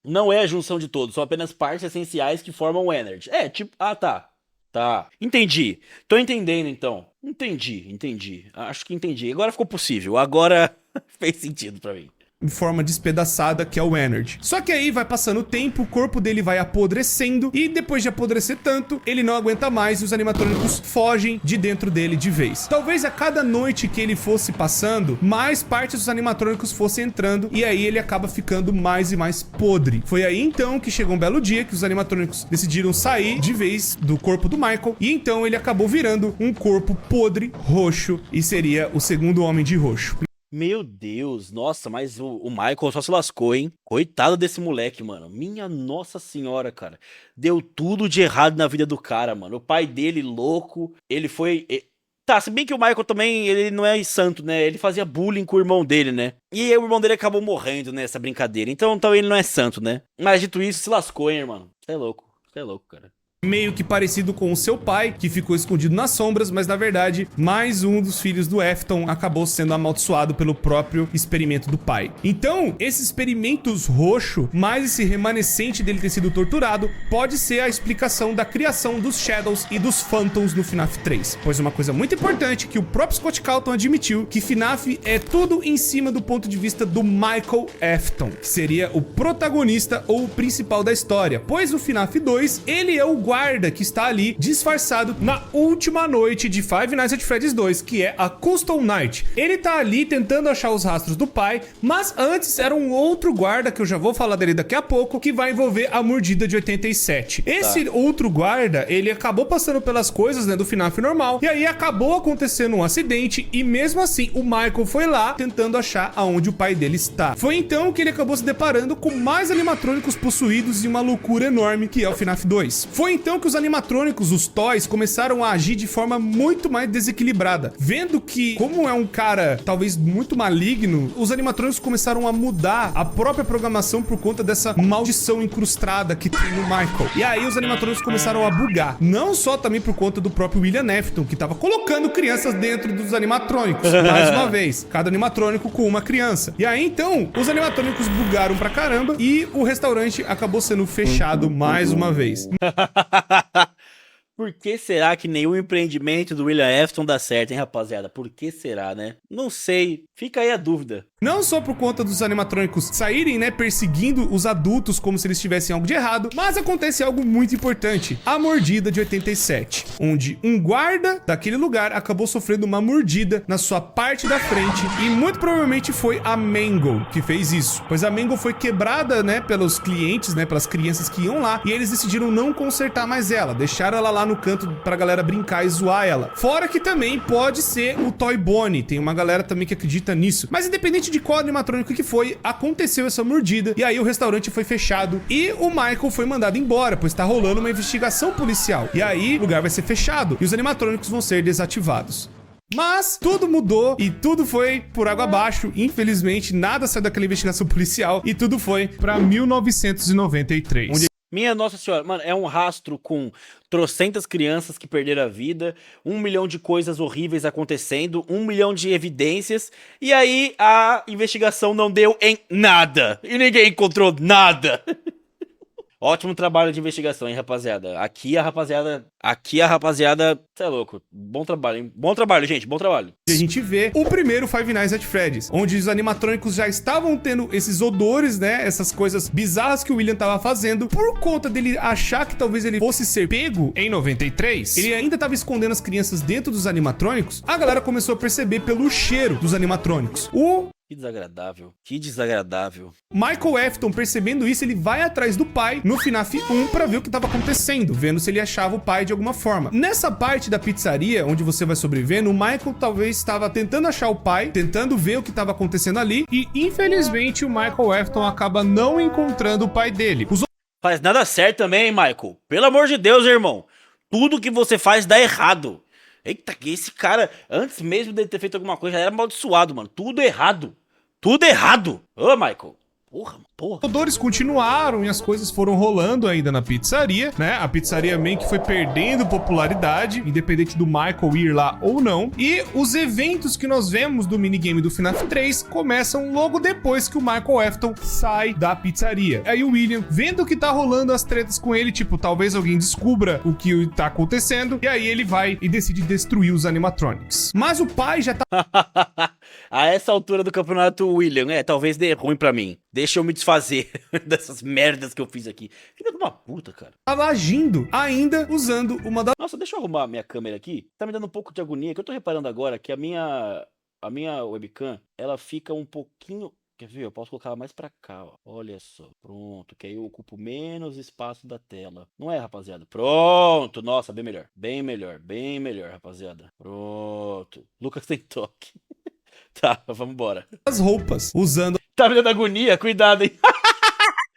Não é a junção de todos, são apenas partes essenciais que formam o Ennard. É, tipo... Ah, tá. Tá. Entendi. Tô entendendo, então. Entendi. Acho que entendi. Agora ficou possível. Agora fez sentido pra mim. Em forma despedaçada, que é o Energy. Só que aí vai passando o tempo, o corpo dele vai apodrecendo e depois de apodrecer tanto, ele não aguenta mais e os animatrônicos fogem de dentro dele de vez. Talvez a cada noite que ele fosse passando, mais partes dos animatrônicos fossem entrando e aí ele acaba ficando mais e mais podre. Foi aí então que chegou um belo dia que os animatrônicos decidiram sair de vez do corpo do Michael e então ele acabou virando um corpo podre, roxo e seria o segundo Homem de Roxo. Meu Deus, nossa, mas o Michael só se lascou, hein? Coitado desse moleque, mano. Minha nossa senhora, cara. Deu tudo de errado na vida do cara, mano. O pai dele, louco, ele foi... Tá, se bem que o Michael também, ele não é santo, né? Ele fazia bullying com o irmão dele, né? E o irmão dele acabou morrendo nessa brincadeira. Então ele não é santo, né? Mas dito isso, se lascou, hein, irmão? Você é louco, cara. Meio que parecido com o seu pai, que ficou escondido nas sombras, mas na verdade, mais um dos filhos do Afton acabou sendo amaldiçoado pelo próprio experimento do pai. Então, esses experimentos roxo, mais esse remanescente dele ter sido torturado, pode ser a explicação da criação dos Shadows e dos Phantoms no FNAF 3. Pois uma coisa muito importante que o próprio Scott Calton admitiu, que FNAF é tudo em cima do ponto de vista do Michael Afton, que seria o protagonista ou o principal da história, pois no FNAF 2, ele é o guarda que está ali disfarçado na última noite de Five Nights at Freddy's 2, que é a Custom Night. Ele tá ali tentando achar os rastros do pai, mas antes era um outro guarda, que eu já vou falar dele daqui a pouco, que vai envolver a mordida de 87. Esse outro guarda, ele acabou passando pelas coisas, né, do FNAF normal, e aí acabou acontecendo um acidente, e mesmo assim o Michael foi lá tentando achar aonde o pai dele está. Foi então que ele acabou se deparando com mais animatrônicos possuídos e uma loucura enorme, que é o FNAF 2. Foi então que os animatrônicos, os toys, começaram a agir de forma muito mais desequilibrada. Vendo que, como é um cara talvez muito maligno, os animatrônicos começaram a mudar a própria programação por conta dessa maldição incrustada que tem no Michael. E aí os animatrônicos começaram a bugar. Não só também por conta do próprio William Afton, que tava colocando crianças dentro dos animatrônicos. Mais uma vez, cada animatrônico com uma criança. E aí então, os animatrônicos bugaram pra caramba e o restaurante acabou sendo fechado mais uma vez. Por que será que nenhum empreendimento do William Afton dá certo, hein, rapaziada? Por que será, né? Não sei. Fica aí a dúvida. Não só por conta dos animatrônicos saírem, né, perseguindo os adultos como se eles tivessem algo de errado, mas acontece algo muito importante. A mordida de 87, onde um guarda daquele lugar acabou sofrendo uma mordida na sua parte da frente e muito provavelmente foi a Mangle que fez isso, pois a Mangle foi quebrada, né, pelos clientes, né, pelas crianças que iam lá, e eles decidiram não consertar mais ela, deixaram ela lá no canto pra galera brincar e zoar ela. Fora que também pode ser o Toy Bonnie, tem uma galera também que acredita nisso. Mas independente de qual animatrônico que foi, aconteceu essa mordida, e aí o restaurante foi fechado e o Michael foi mandado embora, pois tá rolando uma investigação policial. E aí o lugar vai ser fechado e os animatrônicos vão ser desativados. Mas tudo mudou e tudo foi por água abaixo. Infelizmente, nada saiu daquela investigação policial e tudo foi pra 1993. Onde Minha Nossa Senhora, mano, é um rastro com trocentas crianças que perderam a vida, 1 milhão de coisas horríveis acontecendo, 1 milhão de evidências, e aí a investigação não deu em nada, e ninguém encontrou nada. Ótimo trabalho de investigação, hein, rapaziada. Aqui a rapaziada, cê é louco. Bom trabalho, hein? Bom trabalho, gente, bom trabalho. a gente vê o primeiro Five Nights at Freddy's, onde os animatrônicos já estavam tendo esses odores, né, essas coisas bizarras que o William tava fazendo, por conta dele achar que talvez ele fosse ser pego em 93, ele ainda tava escondendo as crianças dentro dos animatrônicos, a galera começou a perceber pelo cheiro dos animatrônicos. Que desagradável, que desagradável. Michael Afton, percebendo isso, ele vai atrás do pai no FNAF 1 pra ver o que tava acontecendo, vendo se ele achava o pai de alguma forma. Nessa parte da pizzaria, onde você vai sobrevivendo, o Michael talvez estava tentando achar o pai, tentando ver o que tava acontecendo ali, e infelizmente o Michael Afton acaba não encontrando o pai dele. Faz nada certo também, hein, Michael? Pelo amor de Deus, irmão. Tudo que você faz dá errado. Eita, que esse cara, antes mesmo de ter feito alguma coisa, já era amaldiçoado, mano. Tudo errado. Tudo errado. Ô, Michael. Porra. Os odores continuaram e as coisas foram rolando ainda na pizzaria, né? A pizzaria meio que foi perdendo popularidade, independente do Michael ir lá ou não. E os eventos que nós vemos do minigame do FNAF 3 começam logo depois que o Michael Afton sai da pizzaria. Aí o William, vendo que tá rolando as tretas com ele, tipo, talvez alguém descubra o que tá acontecendo, e aí ele vai e decide destruir os animatronics. Mas o pai já tá... A essa altura do campeonato, William, talvez dê ruim pra mim. Deixa eu me desfazer dessas merdas que eu fiz aqui. Filha de uma puta, cara. Tava agindo, ainda usando uma das... Nossa, deixa eu arrumar a minha câmera aqui. Tá me dando um pouco de agonia, que eu tô reparando agora que a minha webcam, ela fica um pouquinho... Quer ver? Eu posso colocar ela mais pra cá, ó. Olha só. Pronto, que aí eu ocupo menos espaço da tela. Não é, rapaziada? Pronto. Nossa, bem melhor. Bem melhor. Bem melhor, rapaziada. Pronto. Lucas tem toque. Tá, vamos embora. As roupas, usando... Tá me dando agonia? Cuidado, hein?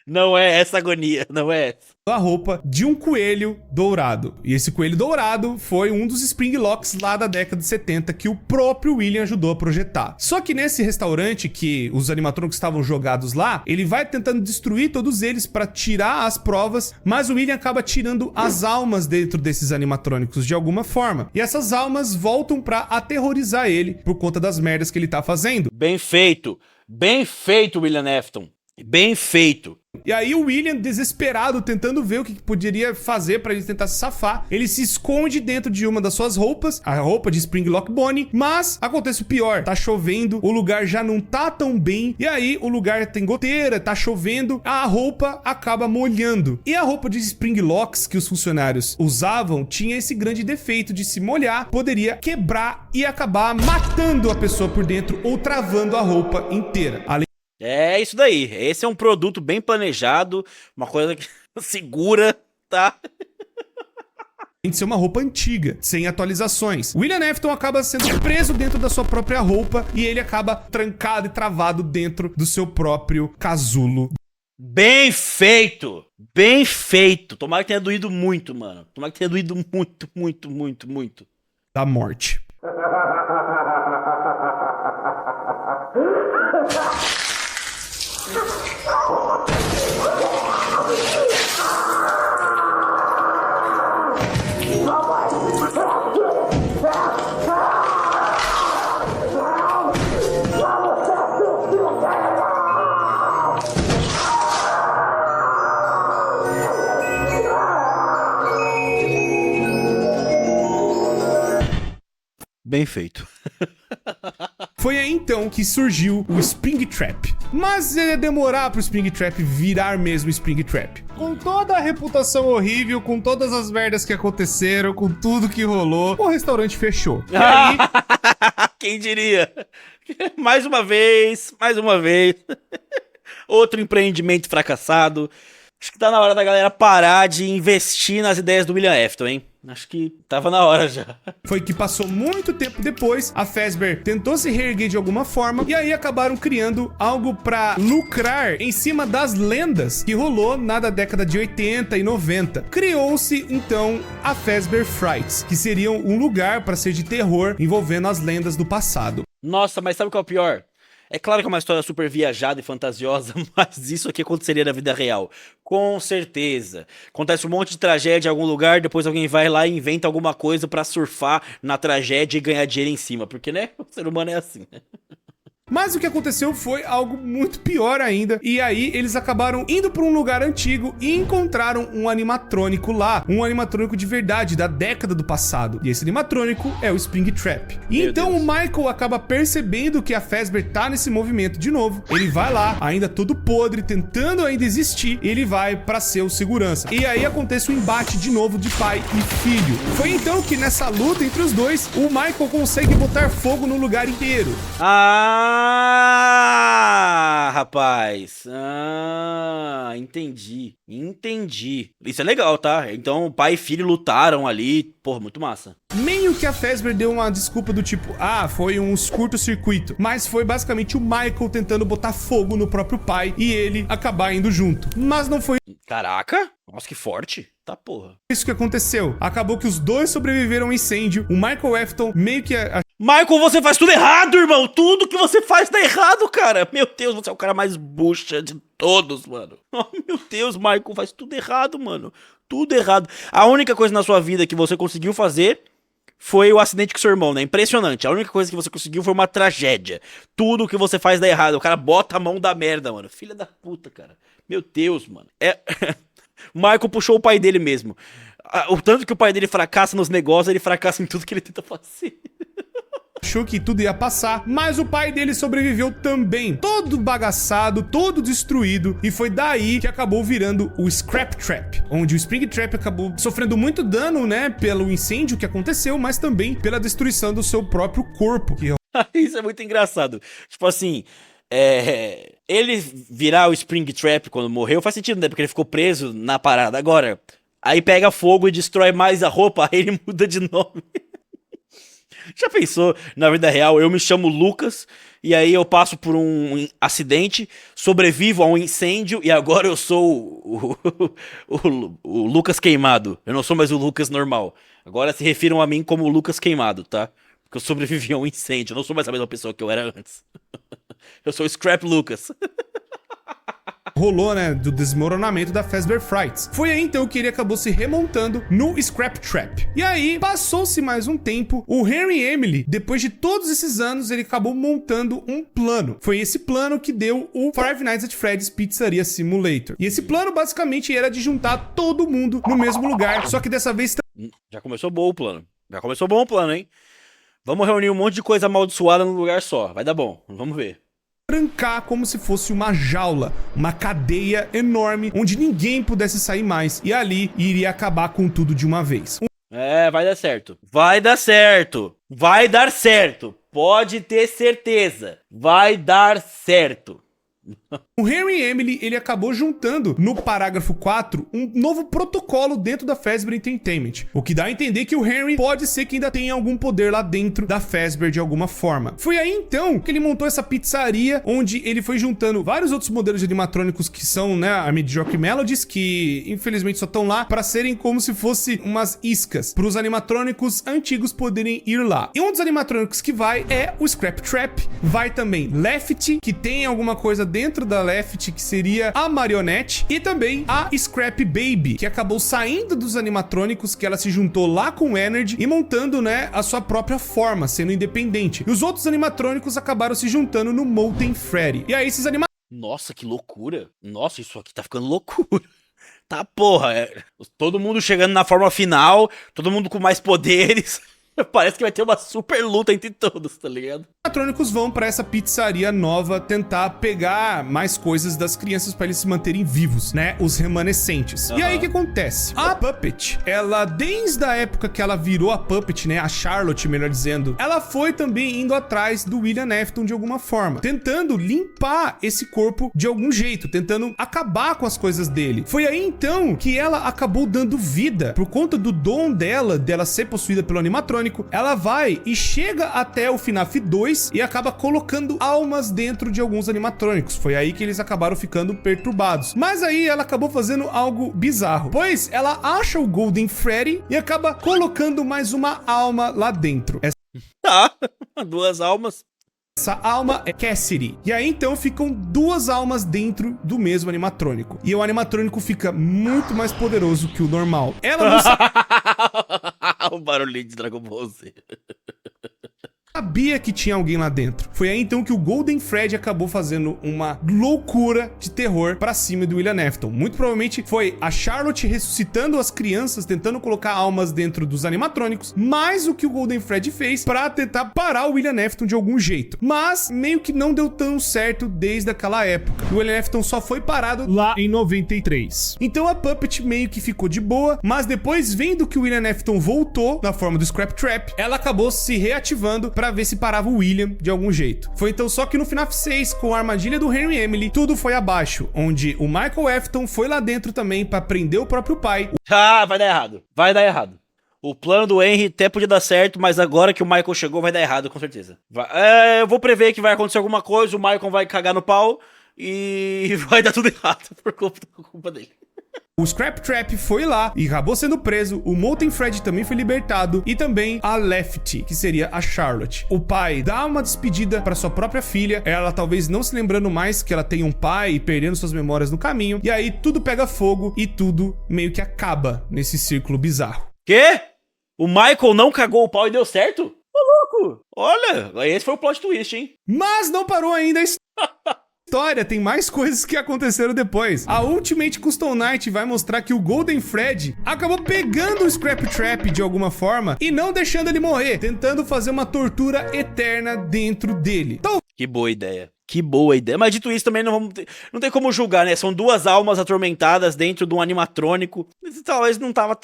Não é essa agonia, não é essa. A roupa de um coelho dourado. E esse coelho dourado foi um dos Spring Locks lá da década de 70 que o próprio William ajudou a projetar. Só que nesse restaurante que os animatrônicos estavam jogados lá, ele vai tentando destruir todos eles para tirar as provas, mas o William acaba tirando as almas dentro desses animatrônicos de alguma forma. E essas almas voltam para aterrorizar ele por conta das merdas que ele tá fazendo. Bem feito, William Afton. Bem feito. E aí o William, desesperado, tentando ver o que poderia fazer pra ele tentar se safar, ele se esconde dentro de uma das suas roupas, a roupa de Spring Lock Bonnie, mas acontece o pior, tá chovendo, o lugar já não tá tão bem, e aí o lugar tem goteira, tá chovendo, a roupa acaba molhando. E a roupa de Spring Locks que os funcionários usavam tinha esse grande defeito de se molhar, poderia quebrar e acabar matando a pessoa por dentro ou travando a roupa inteira. É isso daí. Esse é um produto bem planejado, uma coisa que segura, tá? Tem que ser uma roupa antiga, sem atualizações. William Afton acaba sendo preso dentro da sua própria roupa e ele acaba trancado e travado dentro do seu próprio casulo. Bem feito! Bem feito! Tomara que tenha doído muito, mano. Tomara que tenha doído muito, muito, muito, muito. Da morte. Bem feito. Foi aí então que surgiu o Springtrap. Mas ia demorar pro Springtrap virar mesmo Springtrap. Com toda a reputação horrível, com todas as merdas que aconteceram, com tudo que rolou, o restaurante fechou. E aí... Quem diria? Mais uma vez. Outro empreendimento fracassado. Acho que tá na hora da galera parar de investir nas ideias do William Afton, hein? Acho que tava na hora já. Foi que passou muito tempo depois, a Fazbear tentou se reerguer de alguma forma, e aí acabaram criando algo pra lucrar em cima das lendas que rolou na década de 80 e 90. Criou-se, então, a Fazbear Frights, que seria um lugar pra ser de terror envolvendo as lendas do passado. Nossa, mas sabe o que é o pior? É claro que é uma história super viajada e fantasiosa, mas isso aqui aconteceria na vida real. Com certeza. Acontece um monte de tragédia em algum lugar, depois alguém vai lá e inventa alguma coisa pra surfar na tragédia e ganhar dinheiro em cima. Porque, né? O ser humano é assim, né? Mas o que aconteceu foi algo muito pior ainda, e aí eles acabaram indo para um lugar antigo e encontraram um animatrônico lá, um animatrônico de verdade, da década do passado. E esse animatrônico é o Springtrap. E então o Michael acaba percebendo que a Fazbear tá nesse movimento de novo. Ele vai lá, ainda todo podre, tentando ainda existir, e ele vai para ser o segurança. E aí acontece um embate de novo de pai e filho. Foi então que nessa luta entre os dois, o Michael consegue botar fogo no lugar inteiro. Rapaz. Entendi. Isso é legal, tá? Então, pai e filho lutaram ali. Porra, muito massa. Meio que a Fazbear deu uma desculpa do tipo, foi um curto-circuito. Mas foi basicamente o Michael tentando botar fogo no próprio pai e ele acabar indo junto. Mas não foi Caraca. Nossa, que forte. Tá porra. isso que aconteceu. Acabou que os dois sobreviveram ao incêndio. O Michael Afton meio que... Michael, você faz tudo errado, irmão. Tudo que você faz tá errado, cara. Meu Deus, você é o cara mais bucha de todos, mano. Oh, meu Deus, Michael, faz tudo errado, mano. Tudo errado. A única coisa na sua vida que você conseguiu fazer foi o acidente com seu irmão, né? Impressionante. A única coisa que você conseguiu foi uma tragédia. Tudo que você faz dá errado. O cara bota a mão da merda, mano. Filha da puta, cara. Meu Deus, mano. O Michael puxou o pai dele mesmo. O tanto que o pai dele fracassa nos negócios, ele fracassa em tudo que ele tenta fazer. Achou que tudo ia passar, mas o pai dele sobreviveu também, todo bagaçado, todo destruído, e foi daí que acabou virando o Scrap Trap, onde o Springtrap acabou sofrendo muito dano, né, pelo incêndio que aconteceu, mas também pela destruição do seu próprio corpo. Isso é muito engraçado. Tipo assim, ele virar o Springtrap quando morreu faz sentido, né, porque ele ficou preso na parada. Agora, aí pega fogo e destrói mais a roupa, aí ele muda de nome. Já pensou, na vida real, eu me chamo Lucas, e aí eu passo por um acidente, sobrevivo a um incêndio, e agora eu sou o Lucas queimado. Eu não sou mais o Lucas normal. Agora se refiram a mim como o Lucas queimado, tá? Porque eu sobrevivi a um incêndio, eu não sou mais a mesma pessoa que eu era antes. Eu sou o Scrap Lucas. Rolou, né, do desmoronamento da Fazbear Frights. Foi aí então que ele acabou se remontando no Scrap Trap. E aí, passou-se mais um tempo, o Henry Emily, depois de todos esses anos, ele acabou montando um plano. Foi esse plano que deu o Five Nights at Freddy's Pizzeria Simulator. E esse plano basicamente era de juntar todo mundo no mesmo lugar, só que dessa vez... Já começou bom o plano. Já começou bom o plano, hein? Vamos reunir um monte de coisa amaldiçoada num lugar só. Vai dar bom. Vamos ver. Trancar como se fosse uma jaula, uma cadeia enorme, onde ninguém pudesse sair mais. E ali iria acabar com tudo de uma vez. Vai dar certo. Vai dar certo. Vai dar certo. Pode ter certeza. Vai dar certo. O Henry Emily, ele acabou juntando no parágrafo 4 um novo protocolo dentro da Fazbear Entertainment, o que dá a entender que o Henry pode ser que ainda tenha algum poder lá dentro da Fazbear de alguma forma. Foi aí então que ele montou essa pizzaria, onde ele foi juntando vários outros modelos de animatrônicos que são, né, a Mediocre Melodies, que infelizmente só estão lá para serem como se fosse umas iscas, para os animatrônicos antigos poderem ir lá. E um dos animatrônicos que vai é o Scrap Trap, vai também Lefty, que tem alguma coisa dentro da Lefty, que seria a marionete, e também a Scrap Baby, que acabou saindo dos animatrônicos, que ela se juntou lá com o Energy e montando, né, a sua própria forma, sendo independente. E os outros animatrônicos acabaram se juntando no Molten Freddy. E aí esses Nossa, que loucura. Nossa, isso aqui tá ficando loucura. Tá porra, todo mundo chegando na forma final, todo mundo com mais poderes. Parece que vai ter uma super luta entre todos, tá ligado? Animatrônicos vão pra essa pizzaria nova tentar pegar mais coisas das crianças pra eles se manterem vivos, né? Os remanescentes. E aí o que acontece? A Puppet, ela desde a época que ela virou a Puppet, né? A Charlotte, melhor dizendo, ela foi também indo atrás do William Afton de alguma forma, tentando limpar esse corpo de algum jeito, tentando acabar com as coisas dele. Foi aí então que ela acabou dando vida, por conta do dom dela ser possuída pelo animatrônico. Ela vai e chega até o FNAF 2 e acaba colocando almas dentro de alguns animatrônicos. Foi aí que eles acabaram ficando perturbados. Mas aí ela acabou fazendo algo bizarro, pois ela acha o Golden Freddy e acaba colocando mais uma alma lá dentro. Tá, 2 almas. Essa alma é Cassidy. E aí então ficam 2 almas dentro do mesmo animatrônico. E o animatrônico fica muito mais poderoso que o normal. Ela não O barulhinho de Dragon Ball Z. sabia que tinha alguém lá dentro. Foi aí então que o Golden Freddy acabou fazendo uma loucura de terror pra cima do William Afton. Muito provavelmente foi a Charlotte ressuscitando as crianças, tentando colocar almas dentro dos animatrônicos, mais o que o Golden Freddy fez pra tentar parar o William Afton de algum jeito. Mas meio que não deu tão certo desde aquela época. O William Afton só foi parado lá em 93. Então a Puppet meio que ficou de boa, mas depois, vendo que o William Afton voltou na forma do Scrap Trap, ela acabou se reativando pra ver se parava o William de algum jeito. Foi então só que no FNAF 6, com a armadilha do Henry Emily, tudo foi abaixo, onde o Michael Afton foi lá dentro também pra prender o próprio pai. Ah, vai dar errado. Vai dar errado. O plano do Henry até podia dar certo, mas agora que o Michael chegou vai dar errado, com certeza. Eu vou prever que vai acontecer alguma coisa, o Michael vai cagar no pau e vai dar tudo errado por culpa dele. O Scrap Trap foi lá e acabou sendo preso, o Molten Freddy também foi libertado e também a Lefty, que seria a Charlotte. O pai dá uma despedida para sua própria filha, ela talvez não se lembrando mais que ela tem um pai e perdendo suas memórias no caminho, e aí tudo pega fogo e tudo meio que acaba nesse círculo bizarro. Quê? O Michael não cagou o pau e deu certo? Ô, louco! Olha, esse foi o plot twist, hein? Mas não parou ainda a história, tem mais coisas que aconteceram depois. A Ultimate Custom Night vai mostrar que o Golden Freddy acabou pegando o Scrap Trap de alguma forma e não deixando ele morrer, tentando fazer uma tortura eterna dentro dele. Então, que boa ideia. Que boa ideia. Mas dito isso, também não tem como julgar, né? São 2 almas atormentadas dentro de um animatrônico. Talvez não tava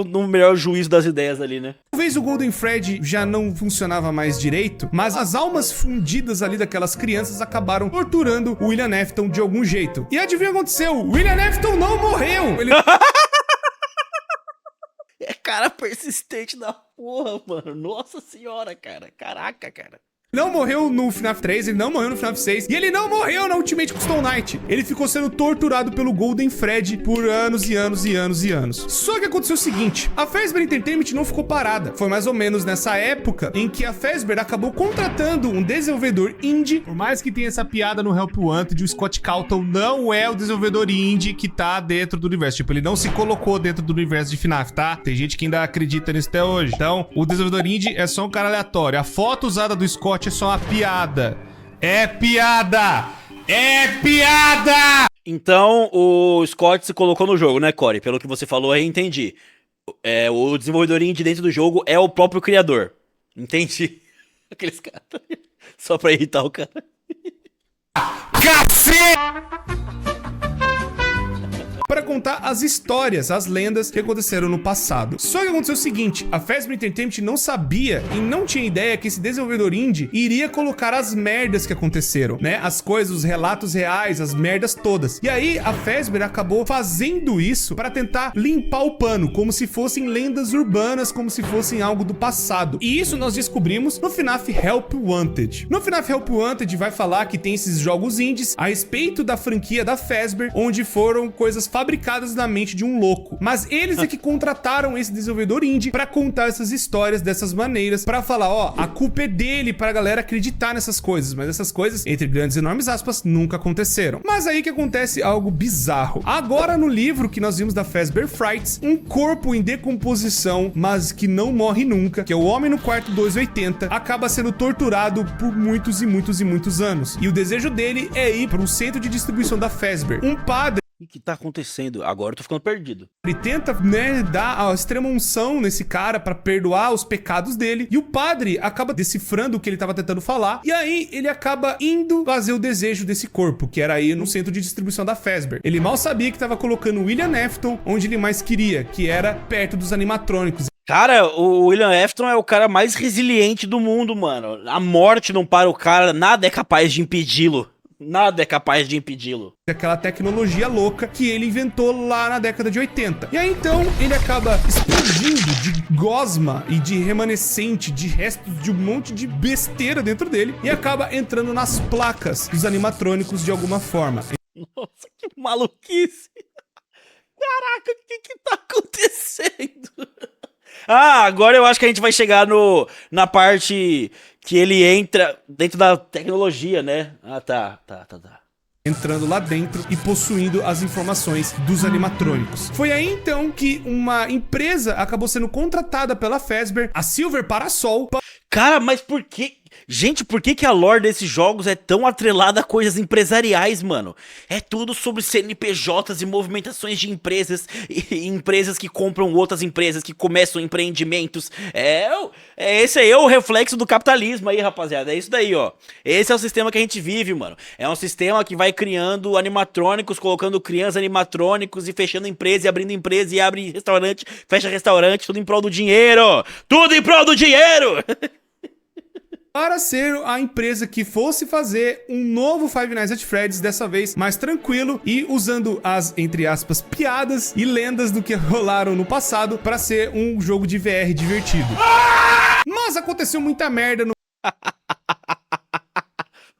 no melhor juízo das ideias ali, né? talvez o Golden Freddy já não funcionava mais direito, mas as almas fundidas ali daquelas crianças acabaram torturando o William Afton de algum jeito. E adivinha o que aconteceu? O William Afton não morreu! Ele... É cara persistente da porra, mano. Nossa senhora, cara. Caraca, cara. não morreu no FNAF 3, ele não morreu no FNAF 6, e ele não morreu na Ultimate Custom Night. Ele ficou sendo torturado pelo Golden Freddy por anos e anos e anos e anos. Só que aconteceu o seguinte, a Fazbear Entertainment não ficou parada. Foi mais ou menos nessa época em que a Fazbear acabou contratando um desenvolvedor indie. Por mais que tenha essa piada no Help Wanted, o Scott Calton não é o desenvolvedor indie que tá dentro do universo. Tipo, ele não se colocou dentro do universo de FNAF, tá? Tem gente que ainda acredita nisso até hoje. Então, o desenvolvedor indie é só um cara aleatório. A foto usada do Scott é só uma piada. É piada! É piada! Então, o Scott se colocou no jogo, né, Corey? Pelo que você falou, eu entendi. O desenvolvedor indie dentro do jogo é o próprio criador. Entendi. Aqueles caras. Só pra irritar o cara. Cacete! Para contar as histórias, as lendas que aconteceram no passado. Só que aconteceu o seguinte, a Fazbear Entertainment não sabia e não tinha ideia que esse desenvolvedor indie iria colocar as merdas que aconteceram, né? As coisas, os relatos reais, as merdas todas. E aí a Fazbear acabou fazendo isso para tentar limpar o pano, como se fossem lendas urbanas, como se fossem algo do passado. E isso nós descobrimos no FNAF Help Wanted. No FNAF Help Wanted vai falar que tem esses jogos indies a respeito da franquia da Fazbear, onde foram coisas fabricadas na mente de um louco. Mas eles é que contrataram esse desenvolvedor indie pra contar essas histórias dessas maneiras, pra falar, ó, a culpa é dele pra galera acreditar nessas coisas, mas essas coisas, entre grandes e enormes aspas, nunca aconteceram. Mas aí que acontece algo bizarro. Agora no livro que nós vimos da Fazbear Frights, um corpo em decomposição, mas que não morre nunca, que é o Homem no Quarto 280, acaba sendo torturado por muitos e muitos e muitos anos. E o desejo dele é ir para um centro de distribuição da Fazbear. Um padre O que tá acontecendo? Agora eu tô ficando perdido. Ele tenta, né, dar a extrema unção nesse cara pra perdoar os pecados dele. E o padre acaba decifrando o que ele tava tentando falar. E aí ele acaba indo fazer o desejo desse corpo, que era aí no centro de distribuição da Fazbear. Ele mal sabia que tava colocando o William Afton onde ele mais queria, que era perto dos animatrônicos. Cara, o William Afton é o cara mais resiliente do mundo, mano. A morte não para o cara, nada é capaz de impedi-lo. Nada é capaz de impedi-lo. Aquela tecnologia louca que ele inventou lá na década de 80. E aí então ele acaba explodindo de gosma e de remanescente, de restos de um monte de besteira dentro dele e acaba entrando nas placas dos animatrônicos de alguma forma. Nossa, que maluquice. Caraca, o que tá acontecendo? Ah, agora eu acho que a gente vai chegar na parte que ele entra dentro da tecnologia, né? Ah, tá. Entrando lá dentro e possuindo as informações dos animatrônicos. Foi aí então que uma empresa acabou sendo contratada pela Fazbear, a Silver Parasol. Cara, mas por que... Gente, por que a lore desses jogos é tão atrelada a coisas empresariais, mano? É tudo sobre CNPJs e movimentações de empresas, e empresas que compram outras empresas, que começam empreendimentos. Esse aí é o reflexo do capitalismo aí, rapaziada. É isso daí, ó. Esse é o sistema que a gente vive, mano. É um sistema que vai criando animatrônicos, colocando crianças animatrônicos e fechando empresa e abrindo empresa e abre restaurante, fecha restaurante, tudo em prol do dinheiro! Tudo em prol do dinheiro! Para ser a empresa que fosse fazer um novo Five Nights at Freddy's, dessa vez mais tranquilo e usando as, entre aspas, piadas e lendas do que rolaram no passado para ser um jogo de VR divertido. Mas aconteceu muita merda no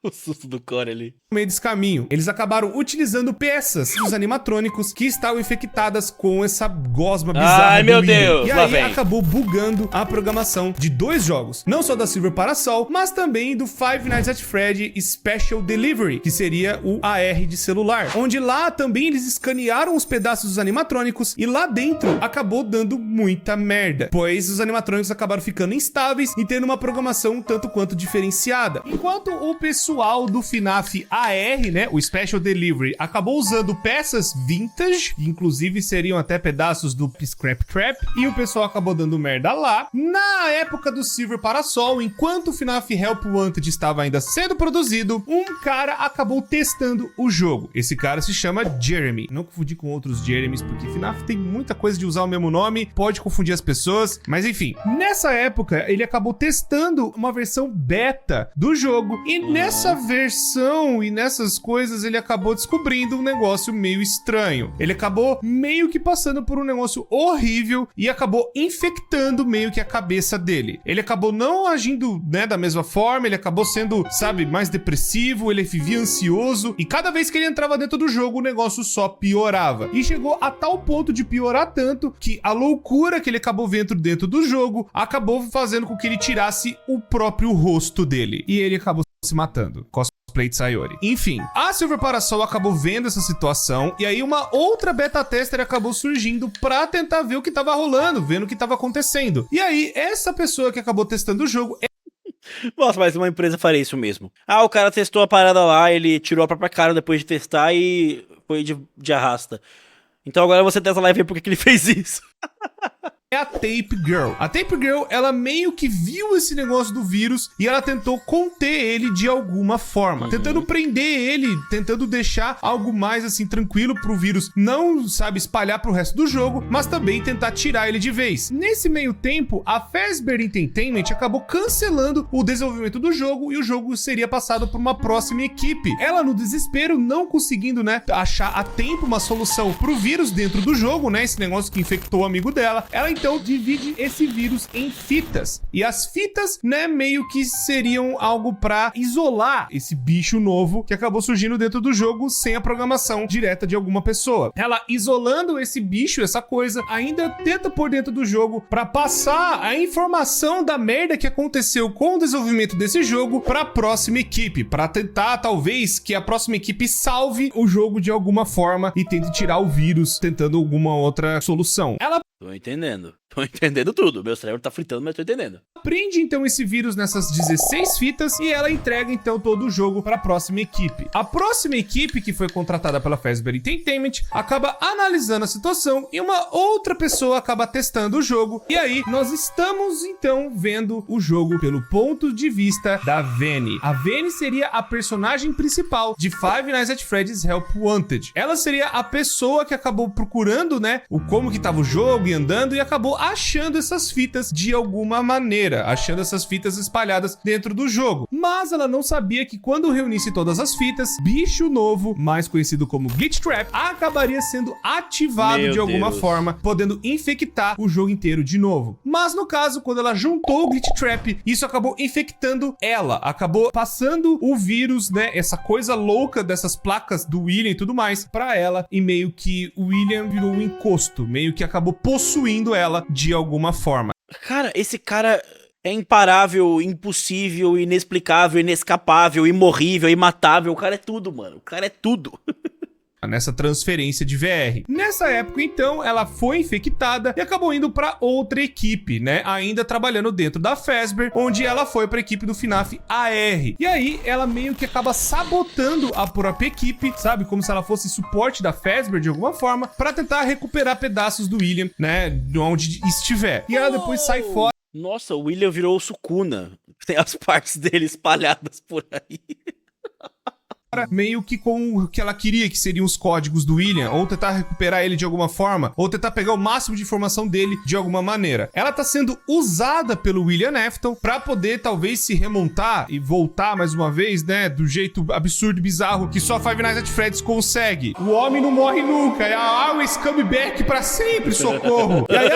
O susto do Core ali. meio desse caminho. Eles acabaram utilizando peças dos animatrônicos que estavam infectadas com essa gosma bizarra. Ai, meu Deus, e lá aí vem. acabou bugando a programação de 2 jogos. Não só da Silver Parasol, mas também do Five Nights at Freddy's Special Delivery, que seria o AR de celular. Onde lá também eles escanearam os pedaços dos animatrônicos e lá dentro acabou dando muita merda. Pois os animatrônicos acabaram ficando instáveis e tendo uma programação um tanto quanto diferenciada. Enquanto o pessoal do FNAF AR, né, o Special Delivery, acabou usando peças vintage, que inclusive seriam até pedaços do Scrap Trap, e o pessoal acabou dando merda lá. Na época do Silver Parasol, enquanto o FNAF Help Wanted estava ainda sendo produzido, um cara acabou testando o jogo. Esse cara se chama Jeremy. Não confundir com outros Jeremys, porque FNAF tem muita coisa de usar o mesmo nome, pode confundir as pessoas, mas enfim. Nessa época, ele acabou testando uma versão beta do jogo, e nessa versão e nessas coisas ele acabou descobrindo um negócio meio estranho. Ele acabou meio que passando por um negócio horrível e acabou infectando meio que a cabeça dele. Ele acabou não agindo, né, da mesma forma, ele acabou sendo, sabe, mais depressivo, ele vivia ansioso e cada vez que ele entrava dentro do jogo o negócio só piorava. E chegou a tal ponto de piorar tanto que a loucura que ele acabou vendo dentro do jogo acabou fazendo com que ele tirasse o próprio rosto dele. E ele acabou se matando. Cosplay de Sayori. Enfim, a Silver Parasol acabou vendo essa situação e aí uma outra beta tester acabou surgindo pra tentar ver o que tava rolando, vendo o que tava acontecendo. E aí, essa pessoa que acabou testando o jogo... Nossa, mas uma empresa faria isso mesmo. Ah, o cara testou a parada lá, ele tirou a própria cara depois de testar e foi de arrasta. Então agora você testa lá e vê por que ele fez isso. É a Tape Girl. A Tape Girl, ela meio que viu esse negócio do vírus e ela tentou conter ele de alguma forma. Tentando prender ele, tentando deixar algo mais assim tranquilo pro vírus não, sabe, espalhar pro resto do jogo, mas também tentar tirar ele de vez. Nesse meio tempo, a Fazbear Entertainment acabou cancelando o desenvolvimento do jogo e o jogo seria passado por uma próxima equipe. Ela, no desespero, não conseguindo, né, achar a tempo uma solução pro vírus dentro do jogo, né, esse negócio que infectou o amigo dela, ela então divide esse vírus em fitas. E as fitas, né, meio que seriam algo pra isolar esse bicho novo que acabou surgindo dentro do jogo sem a programação direta de alguma pessoa. Ela, isolando esse bicho, essa coisa, ainda tenta pôr dentro do jogo pra passar a informação da merda que aconteceu com o desenvolvimento desse jogo pra próxima equipe, pra tentar, talvez, que a próxima equipe salve o jogo de alguma forma e tente tirar o vírus, tentando alguma outra solução. Ela Tô entendendo. Tô entendendo tudo. Meu cérebro tá fritando, mas tô entendendo. Prende então esse vírus nessas 16 fitas e ela entrega então todo o jogo para a próxima equipe. A próxima equipe, que foi contratada pela Fazbear Entertainment, acaba analisando a situação e uma outra pessoa acaba testando o jogo. E aí nós estamos então vendo o jogo pelo ponto de vista da Vanny. A Vanny seria a personagem principal de Five Nights at Freddy's Help Wanted. Ela seria a pessoa que acabou procurando, né, o como que tava o jogo e andando e acabou achando essas fitas de alguma maneira, achando essas fitas espalhadas dentro do jogo. Mas ela não sabia que quando reunisse todas as fitas, bicho novo, mais conhecido como Glitch Trap, acabaria sendo ativado Meu de alguma Deus. forma, podendo infectar o jogo inteiro de novo. Mas no caso, quando ela juntou o Glitch Trap, isso acabou infectando ela, acabou passando o vírus, né, essa coisa louca dessas placas do William e tudo mais, pra ela, e meio que o William virou um encosto, meio que acabou possuindo ela de alguma forma. Cara, esse cara é imparável, impossível, inexplicável, inescapável, imorrível, imatável. O cara é tudo, mano. O cara é tudo. Nessa transferência de VR. Nessa época, então, ela foi infectada e acabou indo pra outra equipe, né? Ainda trabalhando dentro da Fazbear, onde ela foi pra equipe do FNAF AR. E aí, ela meio que acaba sabotando a própria equipe, sabe? Como se ela fosse suporte da Fazbear de alguma forma, pra tentar recuperar pedaços do William, né? De onde estiver. E ela depois sai fora. Nossa, o William virou o Sukuna. Tem as partes dele espalhadas por aí. Meio que com o que ela queria, que seriam os códigos do William, ou tentar recuperar ele de alguma forma, ou tentar pegar o máximo de informação dele de alguma maneira. Ela tá sendo usada pelo William Afton pra poder talvez se remontar e voltar mais uma vez, né, do jeito absurdo e bizarro que só Five Nights at Freddy's consegue. O homem não morre nunca, é a always come back pra sempre, socorro. E aí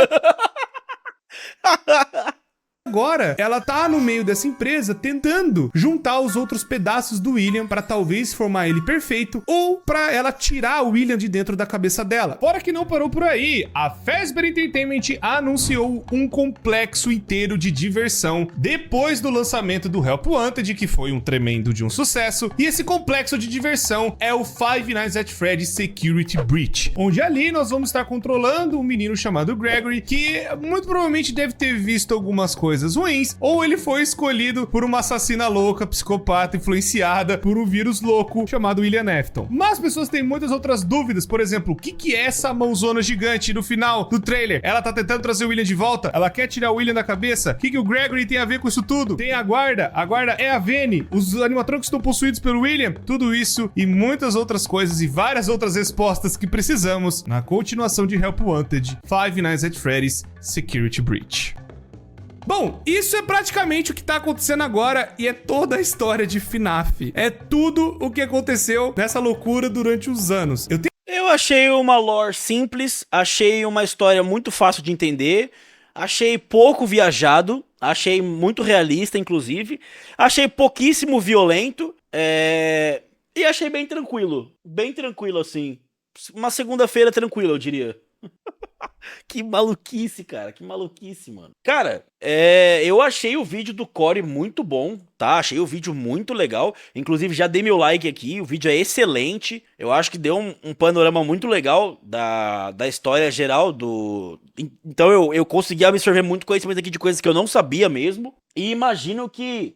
agora, ela tá no meio dessa empresa tentando juntar os outros pedaços do William pra talvez formar ele perfeito ou pra ela tirar o William de dentro da cabeça dela. Fora que não parou por aí, a Fazbear Entertainment anunciou um complexo inteiro de diversão depois do lançamento do Help Wanted, que foi um tremendo de um sucesso, e esse complexo de diversão é o Five Nights at Freddy's Security Breach, onde ali nós vamos estar controlando um menino chamado Gregory, que muito provavelmente deve ter visto algumas coisas ruins, ou ele foi escolhido por uma assassina louca, psicopata, influenciada por um vírus louco chamado William Afton. Mas as pessoas têm muitas outras dúvidas, por exemplo, o que é essa mãozona gigante no final do trailer? Ela tá tentando trazer o William de volta? Ela quer tirar o William da cabeça? O que o Gregory tem a ver com isso tudo? Tem a guarda é a Vanny, os animatrônicos estão possuídos pelo William? Tudo isso e muitas outras coisas e várias outras respostas que precisamos na continuação de Help Wanted, Five Nights at Freddy's Security Breach. Bom, isso é praticamente o que tá acontecendo agora e é toda a história de FNAF. É tudo o que aconteceu nessa loucura durante os anos. Eu achei uma lore simples, achei uma história muito fácil de entender, achei pouco viajado, achei muito realista, inclusive, achei pouquíssimo violento, e achei bem tranquilo, assim. Uma segunda-feira tranquila, eu diria. Que maluquice, cara, que maluquice, mano. Cara, eu achei o vídeo do Corey muito bom, tá? Achei o vídeo muito legal. Inclusive, já dei meu like aqui, o vídeo é excelente. Eu acho que deu um panorama muito legal da história geral do... Então eu consegui absorver muito conhecimento aqui de coisas que eu não sabia mesmo. E imagino que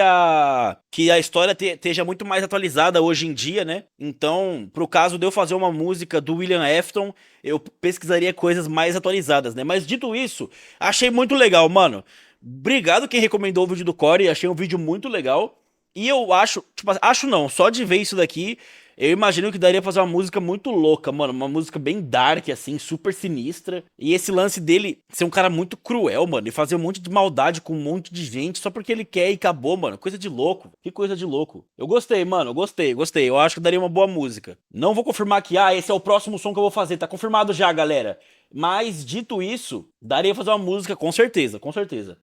a história esteja muito mais atualizada hoje em dia, né? Então, pro caso de eu fazer uma música do William Afton, eu pesquisaria coisas mais atualizadas, né? Mas dito isso, achei muito legal, mano. Obrigado quem recomendou o vídeo do Corey, achei um vídeo muito legal. E eu acho, acho não, só de ver isso daqui, eu imagino que daria pra fazer uma música muito louca, mano. Uma música bem dark, assim, super sinistra. E esse lance dele ser um cara muito cruel, mano. E fazer um monte de maldade com um monte de gente só porque ele quer e acabou, mano. Coisa de louco. Que coisa de louco. Eu gostei, mano. Gostei. Eu acho que daria uma boa música. Não vou confirmar que, esse é o próximo som que eu vou fazer. Tá confirmado já, galera. Mas, dito isso, daria pra fazer uma música com certeza, com certeza.